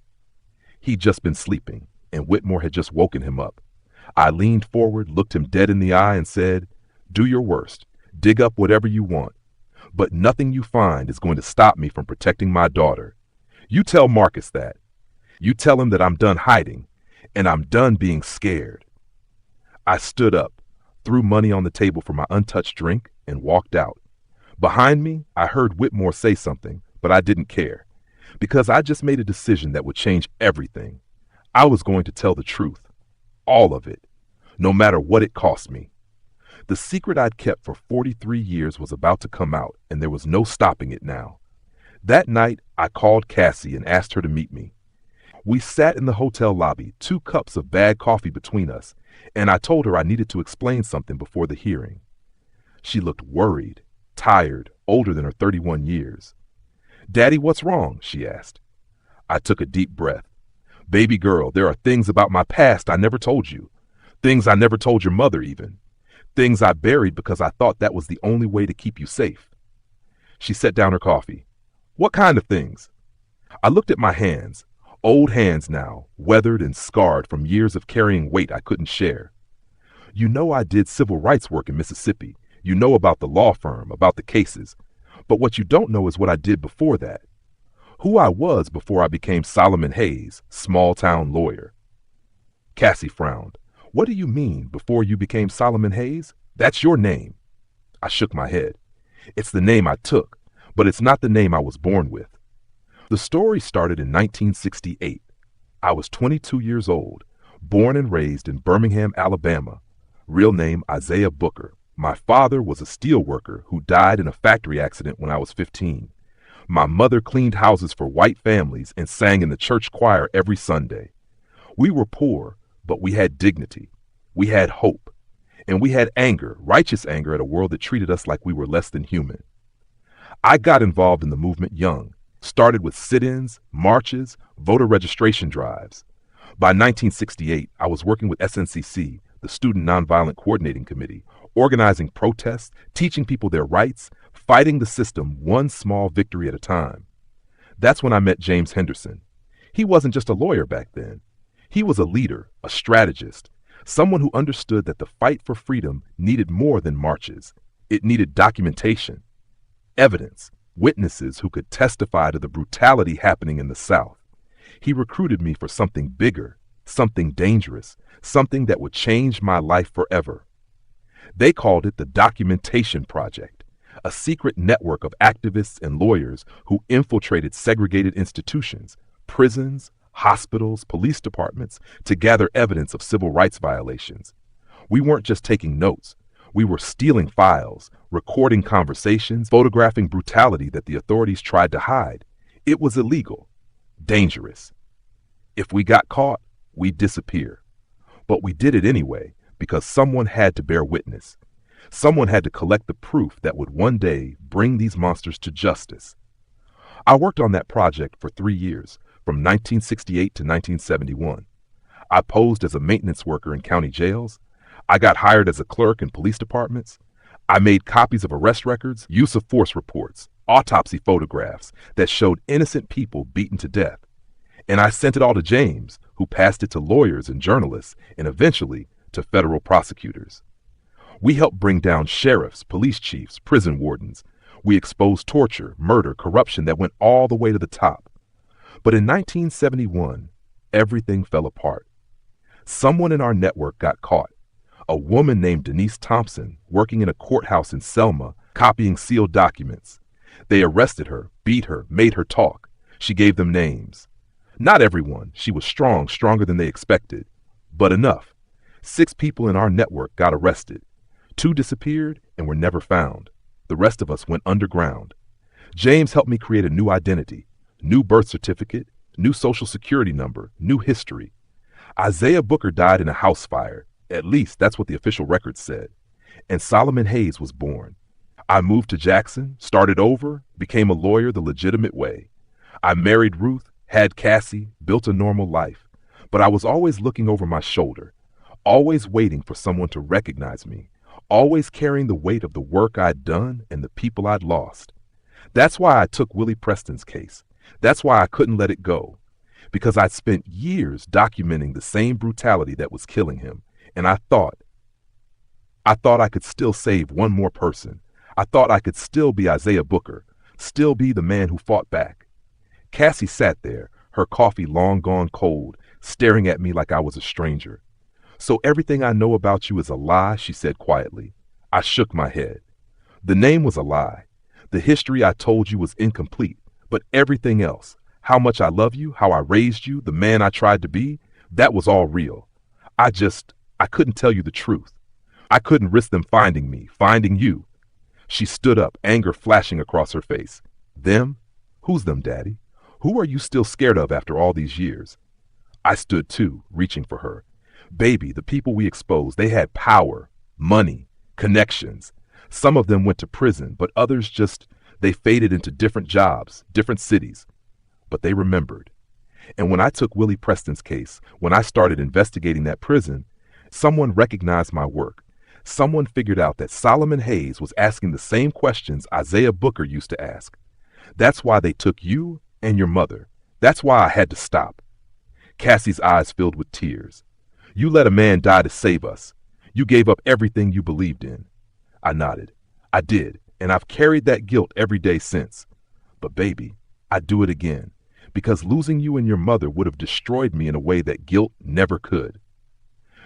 He'd just been sleeping, and Whitmore had just woken him up. I leaned forward, looked him dead in the eye, and said, "Do your worst. Dig up whatever you want. But nothing you find is going to stop me from protecting my daughter. You tell Marcus that. You tell him that I'm done hiding, and I'm done being scared." I stood up, threw money on the table for my untouched drink, and walked out. Behind me, I heard Whitmore say something, but I didn't care, because I just made a decision that would change everything. I was going to tell the truth, all of it, no matter what it cost me. The secret I'd kept for 43 years was about to come out, and there was no stopping it now. That night, I called Cassie and asked her to meet me. We sat in the hotel lobby, 2 cups of bad coffee between us, and I told her I needed to explain something before the hearing. She looked worried, tired, older than her 31 years. "Daddy, what's wrong?" she asked. I took a deep breath. "Baby girl, there are things about my past I never told you. Things I never told your mother even. Things I buried because I thought that was the only way to keep you safe." She set down her coffee. "What kind of things?" I looked at my hands, old hands now, weathered and scarred from years of carrying weight I couldn't share. "You know I did civil rights work in Mississippi. You know about the law firm, about the cases. But what you don't know is what I did before that. Who I was before I became Solomon Hayes, small-town lawyer." Cassie frowned. "What do you mean, before you became Solomon Hayes? That's your name." I shook my head. "It's the name I took, but it's not the name I was born with." The story started in 1968. I was 22 years old, born and raised in Birmingham, Alabama. Real name Isaiah Booker. My father was a steel worker who died in a factory accident when I was 15. My mother cleaned houses for white families and sang in the church choir every Sunday. We were poor, but we had dignity. We had hope. And we had anger, righteous anger at a world that treated us like we were less than human. I got involved in the movement young, started with sit-ins, marches, voter registration drives. By 1968, I was working with SNCC, the Student Nonviolent Coordinating Committee, organizing protests, teaching people their rights, fighting the system one small victory at a time. That's when I met James Henderson. He wasn't just a lawyer back then. He was a leader, a strategist, someone who understood that the fight for freedom needed more than marches. It needed documentation, evidence, witnesses who could testify to the brutality happening in the South. He recruited me for something bigger, something dangerous, something that would change my life forever. They called it the Documentation Project, a secret network of activists and lawyers who infiltrated segregated institutions, prisons, hospitals, police departments, to gather evidence of civil rights violations. We weren't just taking notes. We were stealing files, recording conversations, photographing brutality that the authorities tried to hide. It was illegal, dangerous. If we got caught, we'd disappear. But we did it anyway because someone had to bear witness. Someone had to collect the proof that would one day bring these monsters to justice. I worked on that project for 3 years, from 1968 to 1971. I posed as a maintenance worker in county jails. I got hired as a clerk in police departments. I made copies of arrest records, use of force reports, autopsy photographs that showed innocent people beaten to death. And I sent it all to James, who passed it to lawyers and journalists, and eventually to federal prosecutors. We helped bring down sheriffs, police chiefs, prison wardens. We exposed torture, murder, corruption that went all the way to the top. But in 1971, everything fell apart. Someone in our network got caught. A woman named Denise Thompson, working in a courthouse in Selma, copying sealed documents. They arrested her, beat her, made her talk. She gave them names. Not everyone. She was strong, stronger than they expected. But enough. 6 people in our network got arrested. 2 disappeared and were never found. The rest of us went underground. James helped me create a new identity, new birth certificate, new social security number, new history. Isaiah Booker died in a house fire. At least that's what the official records said. And Solomon Hayes was born. I moved to Jackson, started over, became a lawyer the legitimate way. I married Ruth, had Cassie, built a normal life. But I was always looking over my shoulder, always waiting for someone to recognize me, always carrying the weight of the work I'd done and the people I'd lost. That's why I took Willie Preston's case. That's why I couldn't let it go. Because I'd spent years documenting the same brutality that was killing him. And I thought I could still save one more person. I thought I could still be Isaiah Booker, still be the man who fought back. Cassie sat there, her coffee long gone cold, staring at me like I was a stranger. So everything I know about you is a lie, she said quietly. I shook my head. The name was a lie. The history I told you was incomplete, but everything else, how much I love you, how I raised you, the man I tried to be, that was all real. I couldn't tell you the truth. I couldn't risk them finding me, finding you. She stood up, anger flashing across her face. Them? Who's them, Daddy? Who are you still scared of after all these years? I stood too, reaching for her. Baby, the people we exposed, they had power, money, connections. Some of them went to prison, but others they faded into different jobs, different cities. But they remembered. And when I took Willie Preston's case, when I started investigating that prison, someone recognized my work. Someone figured out that Solomon Hayes was asking the same questions Isaiah Booker used to ask. That's why they took you and your mother. That's why I had to stop. Cassie's eyes filled with tears. You let a man die to save us. You gave up everything you believed in. I nodded. I did, and I've carried that guilt every day since. But baby, I'd do it again, because losing you and your mother would have destroyed me in a way that guilt never could.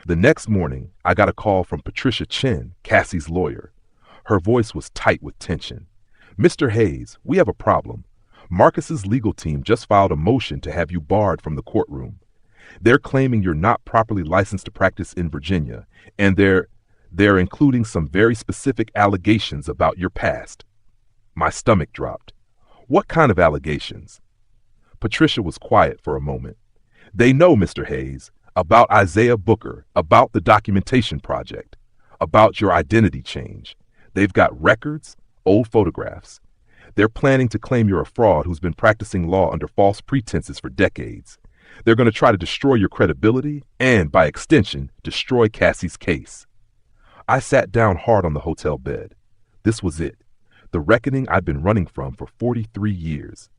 The next morning, I got a call from Patricia Chen, Cassie's lawyer. Her voice was tight with tension. Mr. Hayes, we have a problem. Marcus's legal team just filed a motion to have you barred from the courtroom. They're claiming you're not properly licensed to practice in Virginia, and they're including some very specific allegations about your past. My stomach dropped. What kind of allegations? Patricia was quiet for a moment. They know, Mr. Hayes, about Isaiah Booker, about the Documentation Project, about your identity change. They've got records, old photographs. They're planning to claim you're a fraud who's been practicing law under false pretenses for decades. They're going to try to destroy your credibility and, by extension, destroy Cassie's case. I sat down hard on the hotel bed. This was it, the reckoning I'd been running from for 43 years.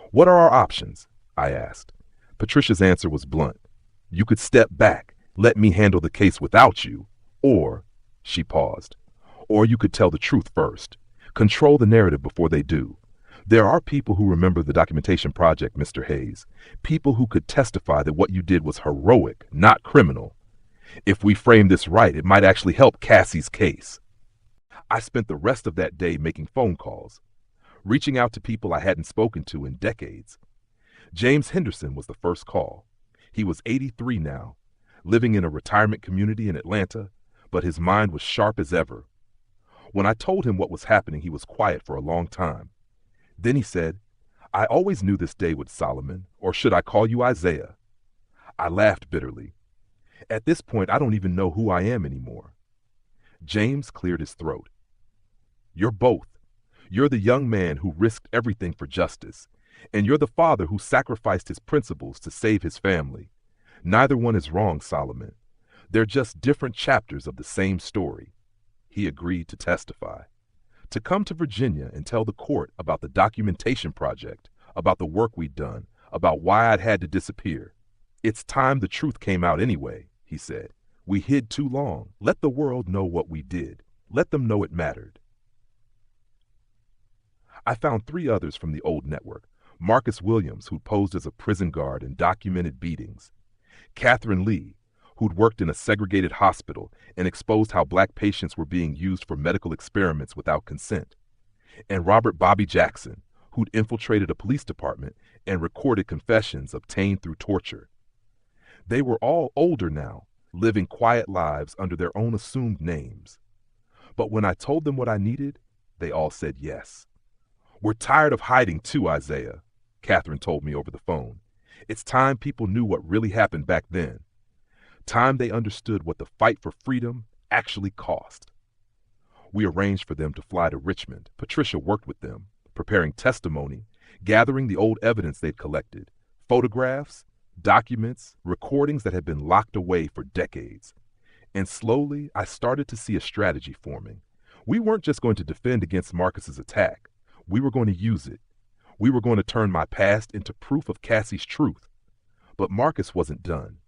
What are our options? I asked. Patricia's answer was blunt. You could step back, let me handle the case without you, or, she paused, or you could tell the truth first. Control the narrative before they do. There are people who remember the documentation project, Mr. Hayes. People who could testify that what you did was heroic, not criminal. If we frame this right, it might actually help Cassie's case. I spent the rest of that day making phone calls, reaching out to people I hadn't spoken to in decades. James Henderson was the first call. He was 83 now, living in a retirement community in Atlanta, but his mind was sharp as ever. When I told him what was happening, he was quiet for a long time. Then he said, "I always knew this day would, Solomon, or should I call you Isaiah?" I laughed bitterly. At this point, I don't even know who I am anymore. James cleared his throat. "You're both. You're the young man who risked everything for justice, and you're the father who sacrificed his principles to save his family. Neither one is wrong, Solomon. They're just different chapters of the same story." He agreed to testify, to come to Virginia and tell the court about the documentation project, about the work we'd done, about why I'd had to disappear. "It's time the truth came out anyway," he said. "We hid too long. Let the world know what we did. Let them know it mattered." I found 3 others from the old network. Marcus Williams, who'd posed as a prison guard and documented beatings. Catherine Lee, who'd worked in a segregated hospital and exposed how black patients were being used for medical experiments without consent. And Robert Bobby Jackson, who'd infiltrated a police department and recorded confessions obtained through torture. They were all older now, living quiet lives under their own assumed names. But when I told them what I needed, they all said yes. "We're tired of hiding too, Isaiah," Catherine told me over the phone. "It's time people knew what really happened back then. Time they understood what the fight for freedom actually cost." We arranged for them to fly to Richmond. Patricia worked with them, preparing testimony, gathering the old evidence they'd collected, photographs, documents, recordings that had been locked away for decades. And slowly, I started to see a strategy forming. We weren't just going to defend against Marcus's attack. We were going to use it. We were going to turn my past into proof of Cassie's truth. But Marcus wasn't done.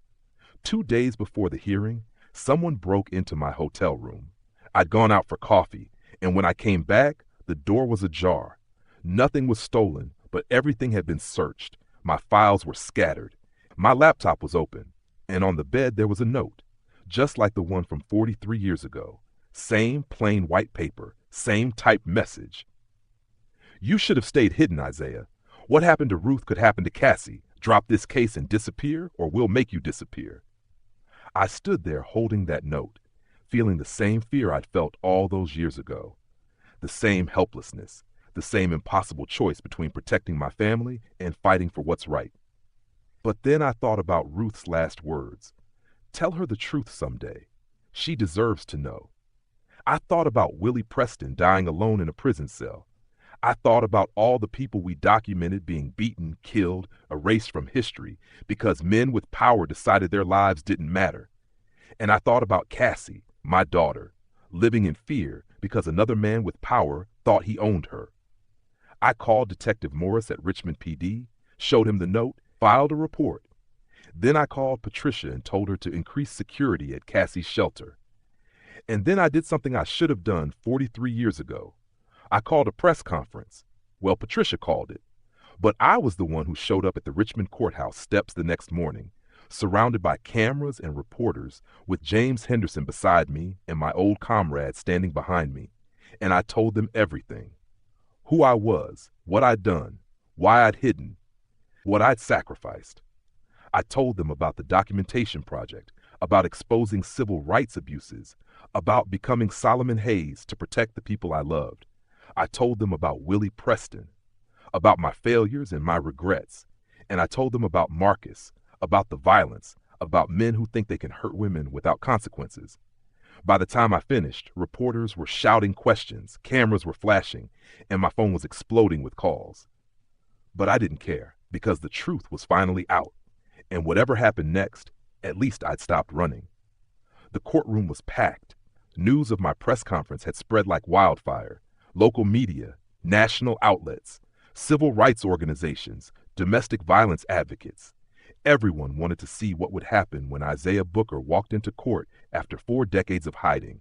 2 days before the hearing, someone broke into my hotel room. I'd gone out for coffee, and when I came back, the door was ajar. Nothing was stolen, but everything had been searched. My files were scattered. My laptop was open, and on the bed there was a note, just like the one from 43 years ago. Same plain white paper, same typed message. "You should have stayed hidden, Isaiah. What happened to Ruth could happen to Cassie. Drop this case and disappear, or we'll make you disappear." I stood there holding that note, feeling the same fear I'd felt all those years ago. The same helplessness, the same impossible choice between protecting my family and fighting for what's right. But then I thought about Ruth's last words. Tell her the truth someday. She deserves to know. I thought about Willie Preston dying alone in a prison cell. I thought about all the people we documented being beaten, killed, erased from history because men with power decided their lives didn't matter. And I thought about Cassie, my daughter, living in fear because another man with power thought he owned her. I called Detective Morris at Richmond PD, showed him the note, filed a report. Then I called Patricia and told her to increase security at Cassie's shelter. And then I did something I should have done 43 years ago. I called a press conference. Well, Patricia called it. But I was the one who showed up at the Richmond courthouse steps the next morning, surrounded by cameras and reporters, with James Henderson beside me and my old comrade standing behind me. And I told them everything. Who I was, what I'd done, why I'd hidden, what I'd sacrificed. I told them about the documentation project, about exposing civil rights abuses, about becoming Solomon Hayes to protect the people I loved. I told them about Willie Preston, about my failures and my regrets. And I told them about Marcus, about the violence, about men who think they can hurt women without consequences. By the time I finished, reporters were shouting questions, cameras were flashing, and my phone was exploding with calls. But I didn't care, because the truth was finally out. And whatever happened next, at least I'd stopped running. The courtroom was packed. News of my press conference had spread like wildfire. Local media, national outlets, civil rights organizations, domestic violence advocates. Everyone wanted to see what would happen when Isaiah Booker walked into court after 4 decades of hiding.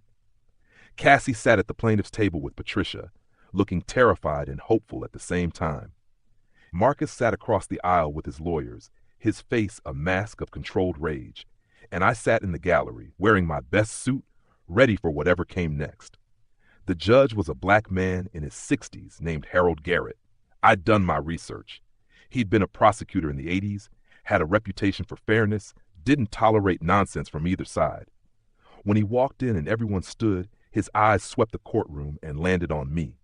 Cassie sat at the plaintiff's table with Patricia. looking terrified and hopeful at the same time. Marcus sat across the aisle with his lawyers, his face a mask of controlled rage, and I sat in the gallery, wearing my best suit, ready for whatever came next. The judge was a black man in his 60s named Harold Garrett. I'd done my research. He'd been a prosecutor in the 80s, had a reputation for fairness, didn't tolerate nonsense from either side. When he walked in and everyone stood, his eyes swept the courtroom and landed on me.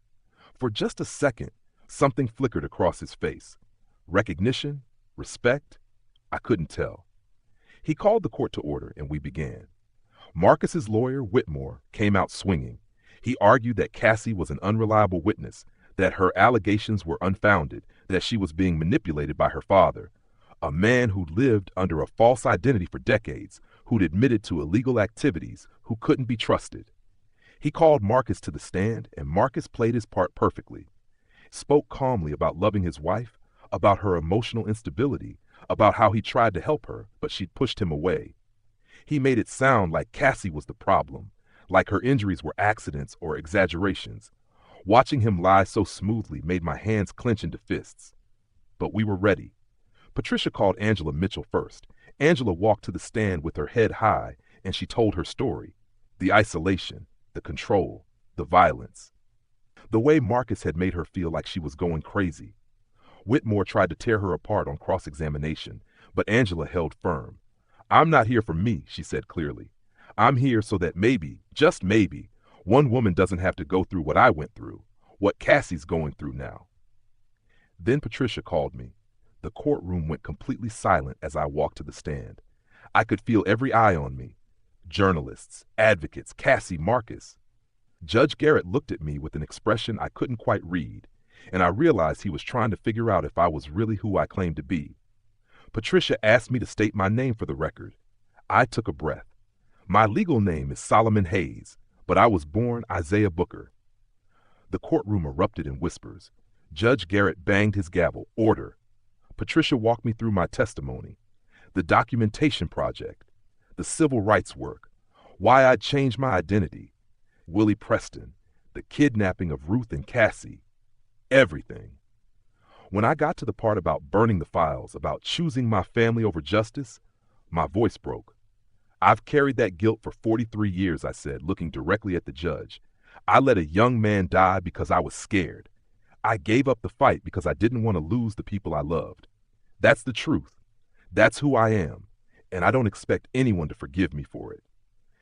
For just a second, something flickered across his face. Recognition? Respect? I couldn't tell. He called the court to order and we began. Marcus's lawyer, Whitmore, came out swinging. He argued that Cassie was an unreliable witness, that her allegations were unfounded, that she was being manipulated by her father, a man who'd lived under a false identity for decades, who'd admitted to illegal activities, who couldn't be trusted. He called Marcus to the stand, and Marcus played his part perfectly. Spoke calmly about loving his wife, about her emotional instability, about how he tried to help her, but she'd pushed him away. He made it sound like Cassie was the problem, like her injuries were accidents or exaggerations. Watching him lie so smoothly made my hands clench into fists. But we were ready. Patricia called Angela Mitchell first. Angela walked to the stand with her head high, and she told her story. The isolation, the control, the violence. The way Marcus had made her feel like she was going crazy. Whitmore tried to tear her apart on cross-examination, but Angela held firm. "I'm not here for me," she said clearly. "I'm here so that maybe, just maybe, one woman doesn't have to go through what I went through, what Cassie's going through now." Then Patricia called me. The courtroom went completely silent as I walked to the stand. I could feel every eye on me. Journalists, advocates, Cassie, Marcus. Judge Garrett looked at me with an expression I couldn't quite read, and I realized he was trying to figure out if I was really who I claimed to be. Patricia asked me to state my name for the record. I took a breath. My legal name is Solomon Hayes, but I was born Isaiah Booker. The courtroom erupted in whispers. Judge Garrett banged his gavel. Order. Patricia walked me through my testimony, the documentation project, the civil rights work, why I'd changed my identity, Willie Preston, the kidnapping of Ruth and Cassie, everything. When I got to the part about burning the files, about choosing my family over justice, my voice broke. "I've carried that guilt for 43 years, I said, looking directly at the judge. "I let a young man die because I was scared. I gave up the fight because I didn't want to lose the people I loved. That's the truth. That's who I am, and I don't expect anyone to forgive me for it.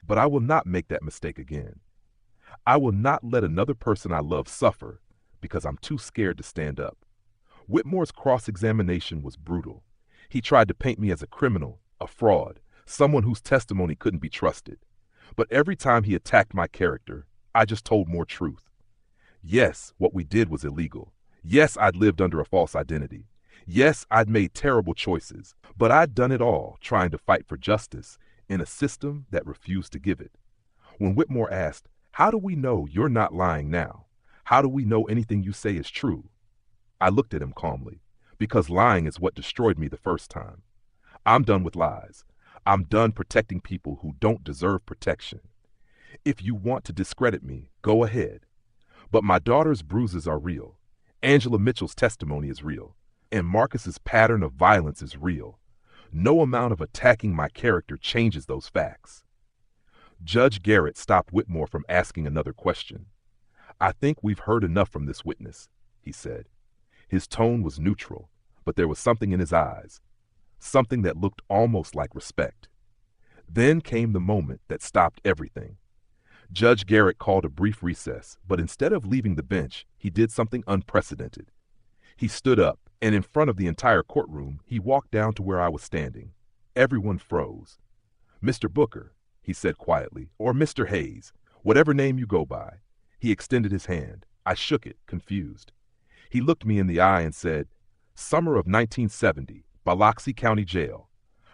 But I will not make that mistake again. I will not let another person I love suffer because I'm too scared to stand up." Whitmore's cross-examination was brutal. He tried to paint me as a criminal, a fraud, someone whose testimony couldn't be trusted. But every time he attacked my character, I just told more truth. Yes, what we did was illegal. Yes, I'd lived under a false identity. Yes, I'd made terrible choices, but I'd done it all trying to fight for justice in a system that refused to give it. When Whitmore asked, "How do we know you're not lying now? How do we know anything you say is true?" I looked at him calmly, because lying is what destroyed me the first time. I'm done with lies. I'm done protecting people who don't deserve protection. If you want to discredit me, go ahead. But my daughter's bruises are real. Angela Mitchell's testimony is real. And Marcus's pattern of violence is real. No amount of attacking my character changes those facts. Judge Garrett stopped Whitmore from asking another question. "I think we've heard enough from this witness," he said. His tone was neutral, but there was something in his eyes, something that looked almost like respect. Then came the moment that stopped everything. Judge Garrett called a brief recess, but instead of leaving the bench, he did something unprecedented. He stood up, and in front of the entire courtroom, he walked down to where I was standing. Everyone froze. "Mr. Booker," he said quietly, "or Mr. Hayes, whatever name you go by." He extended his hand. I shook it, confused. He looked me in the eye and said, "Summer of 1970, Biloxi County Jail.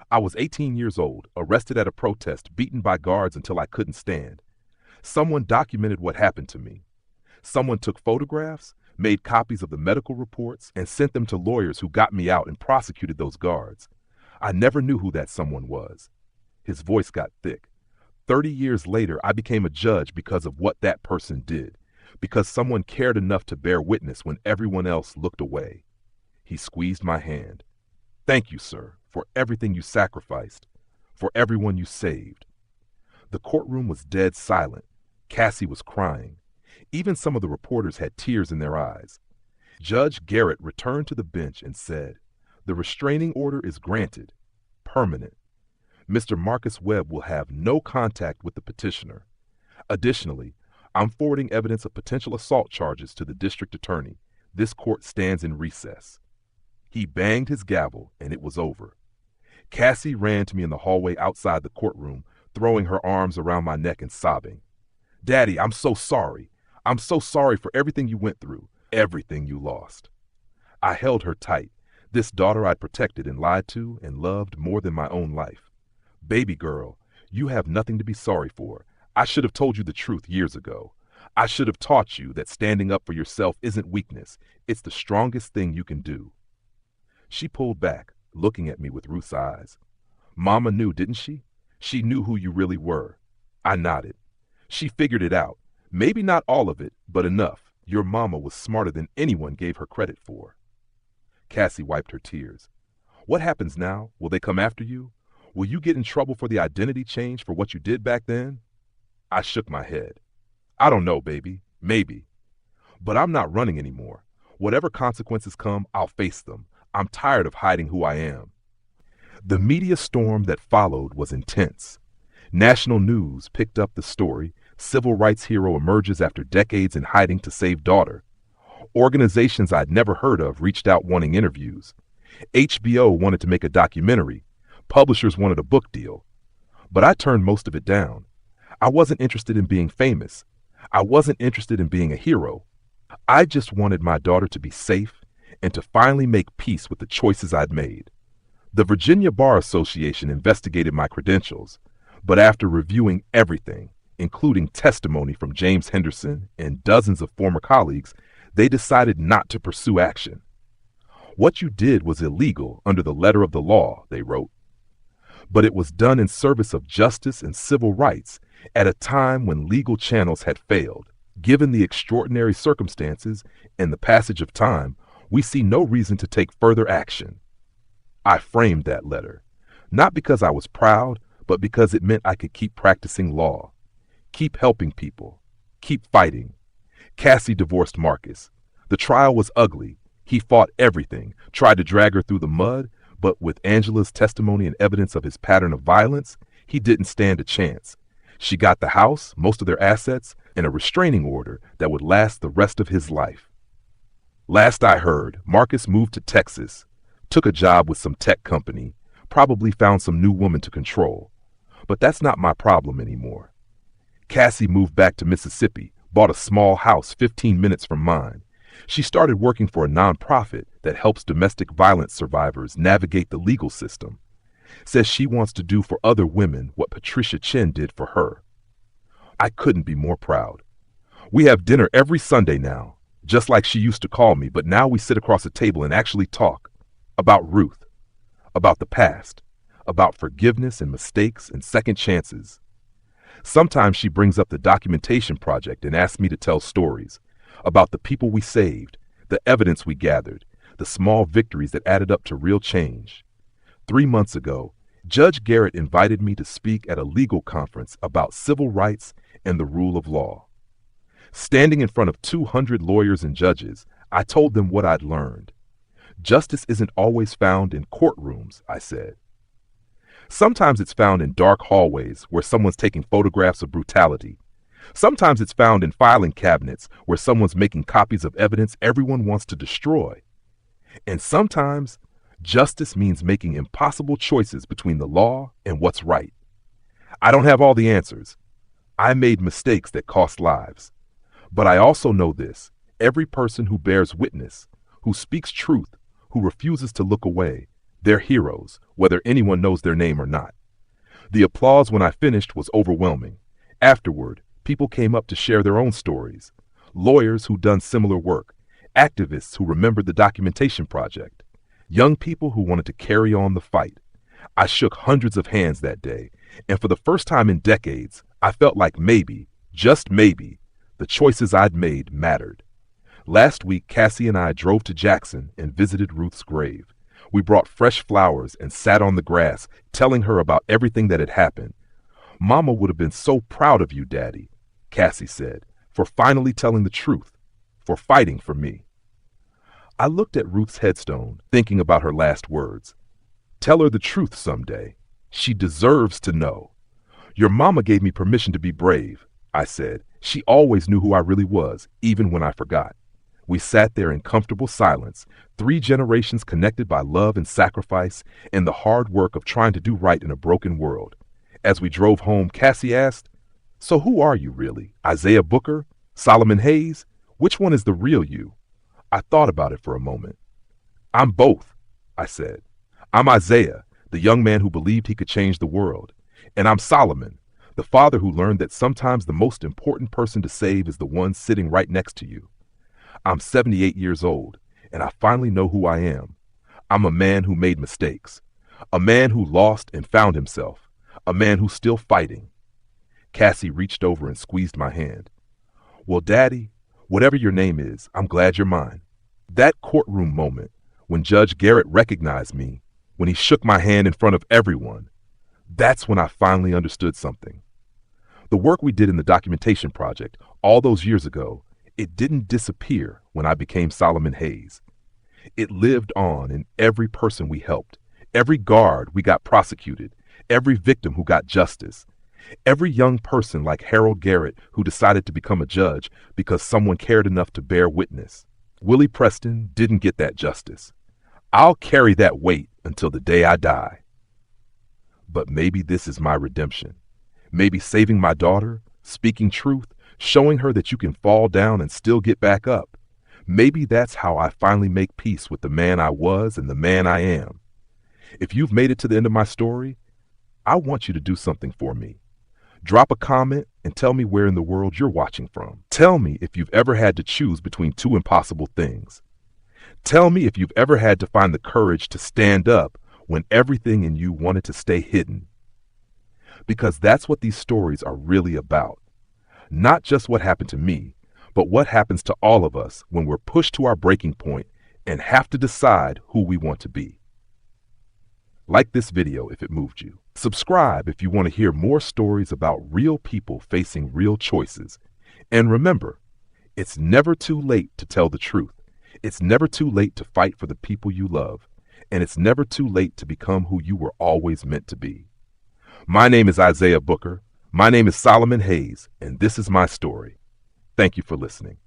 I was 18 years old, arrested at a protest, beaten by guards until I couldn't stand. Someone documented what happened to me. Someone took photographs, made copies of the medical reports, and sent them to lawyers who got me out and prosecuted those guards. I never knew who that someone was." His voice got thick. 30 years later, I became a judge because of what that person did, because someone cared enough to bear witness when everyone else looked away. He squeezed my hand. Thank you, sir, for everything you sacrificed, for everyone you saved. The courtroom was dead silent. Cassie was crying. Even some of the reporters had tears in their eyes. Judge Garrett returned to the bench and said, "The restraining order is granted, permanent. Mr. Marcus Webb will have no contact with the petitioner. Additionally, I'm forwarding evidence of potential assault charges to the district attorney. This court stands in recess." He banged his gavel, and it was over. Cassie ran to me in the hallway outside the courtroom, throwing her arms around my neck and sobbing. "Daddy, I'm so sorry. I'm so sorry for everything you went through, everything you lost." I held her tight, this daughter I'd protected and lied to and loved more than my own life. "Baby girl, you have nothing to be sorry for. I should have told you the truth years ago. I should have taught you that standing up for yourself isn't weakness. It's the strongest thing you can do." She pulled back, looking at me with Ruth's eyes. "Mama knew, didn't she? She knew who you really were." I nodded. "She figured it out. Maybe not all of it, but enough. Your mama was smarter than anyone gave her credit for." Cassie wiped her tears. "What happens now? Will they come after you? Will you get in trouble for the identity change for what you did back then?" I shook my head. "I don't know, baby. Maybe. But I'm not running anymore. Whatever consequences come, I'll face them. I'm tired of hiding who I am." The media storm that followed was intense. National news picked up the story. Civil rights hero emerges after decades in hiding to save daughter. Organizations I'd never heard of reached out wanting interviews. HBO wanted to make a documentary. Publishers wanted a book deal. But I turned most of it down. I wasn't interested in being famous. I wasn't interested in being a hero. I just wanted my daughter to be safe and to finally make peace with the choices I'd made. The Virginia Bar Association investigated my credentials, but after reviewing everything, including testimony from James Henderson and dozens of former colleagues, they decided not to pursue action. "What you did was illegal under the letter of the law," they wrote. But it was done in service of justice and civil rights at a time when legal channels had failed. Given the extraordinary circumstances and the passage of time, we see no reason to take further action. I framed that letter, not because I was proud, but because it meant I could keep practicing law, keep helping people, keep fighting. Cassie divorced Marcus. The trial was ugly. He fought everything, tried to drag her through the mud, but with Angela's testimony and evidence of his pattern of violence, he didn't stand a chance. She got the house, most of their assets, and a restraining order that would last the rest of his life. Last I heard, Marcus moved to Texas, took a job with some tech company, probably found some new woman to control. But that's not my problem anymore. Cassie moved back to Mississippi, bought a small house 15 minutes from mine. She started working for a nonprofit that helps domestic violence survivors navigate the legal system. Says she wants to do for other women what Patricia Chin did for her. I couldn't be more proud. We have dinner every Sunday now, just like she used to call me, but now we sit across a table and actually talk about Ruth, about the past, about forgiveness and mistakes and second chances. Sometimes she brings up the documentation project and asks me to tell stories about the people we saved, the evidence we gathered, the small victories that added up to real change. 3 months ago, Judge Garrett invited me to speak at a legal conference about civil rights and the rule of law. Standing in front of 200 lawyers and judges, I told them what I'd learned. Justice isn't always found in courtrooms, I said. Sometimes it's found in dark hallways where someone's taking photographs of brutality. Sometimes it's found in filing cabinets where someone's making copies of evidence everyone wants to destroy. And sometimes justice means making impossible choices between the law and what's right. I don't have all the answers. I made mistakes that cost lives. But I also know this: every person who bears witness, who speaks truth, who refuses to look away, they're heroes, whether anyone knows their name or not. The applause when I finished was overwhelming. Afterward, people came up to share their own stories. Lawyers who'd done similar work, activists who remembered the documentation project, young people who wanted to carry on the fight. I shook hundreds of hands that day, and for the first time in decades, I felt like maybe, just maybe, The choices I'd made mattered. Last week, Cassie and I drove to Jackson and visited Ruth's grave. We brought fresh flowers and sat on the grass, telling her about everything that had happened. Mama would have been so proud of you, Daddy, Cassie said, for finally telling the truth, for fighting for me. I looked at Ruth's headstone, thinking about her last words. Tell her the truth someday. She deserves to know. Your mama gave me permission to be brave, I said. She always knew who I really was, even when I forgot. We sat there in comfortable silence, 3 generations connected by love and sacrifice, and the hard work of trying to do right in a broken world. As we drove home, Cassie asked, "So who are you really? Isaiah Booker? Solomon Hayes? Which one is the real you?" I thought about it for a moment. "I'm both," I said. "I'm Isaiah, the young man who believed he could change the world. And I'm Solomon, the father who learned that sometimes the most important person to save is the one sitting right next to you. I'm 78 years old, and I finally know who I am. I'm a man who made mistakes, a man who lost and found himself, a man who's still fighting." Cassie reached over and squeezed my hand. "Well, Daddy, whatever your name is, I'm glad you're mine." That courtroom moment, when Judge Garrett recognized me, when he shook my hand in front of everyone, that's when I finally understood something. The work we did in the documentation project all those years ago, it didn't disappear when I became Solomon Hayes. It lived on in every person we helped, every guard we got prosecuted, every victim who got justice, every young person like Harold Garrett who decided to become a judge because someone cared enough to bear witness. Willie Preston didn't get that justice. I'll carry that weight until the day I die. But maybe this is my redemption. Maybe saving my daughter, speaking truth, showing her that you can fall down and still get back up. Maybe that's how I finally make peace with the man I was and the man I am. If you've made it to the end of my story, I want you to do something for me. Drop a comment and tell me where in the world you're watching from. Tell me if you've ever had to choose between 2 impossible things. Tell me if you've ever had to find the courage to stand up when everything in you wanted to stay hidden. Because that's what these stories are really about. Not just what happened to me, but what happens to all of us when we're pushed to our breaking point and have to decide who we want to be. Like this video if it moved you. Subscribe if you want to hear more stories about real people facing real choices. And remember, it's never too late to tell the truth. It's never too late to fight for the people you love. And it's never too late to become who you were always meant to be. My name is Isaiah Booker. My name is Solomon Hayes, and this is my story. Thank you for listening.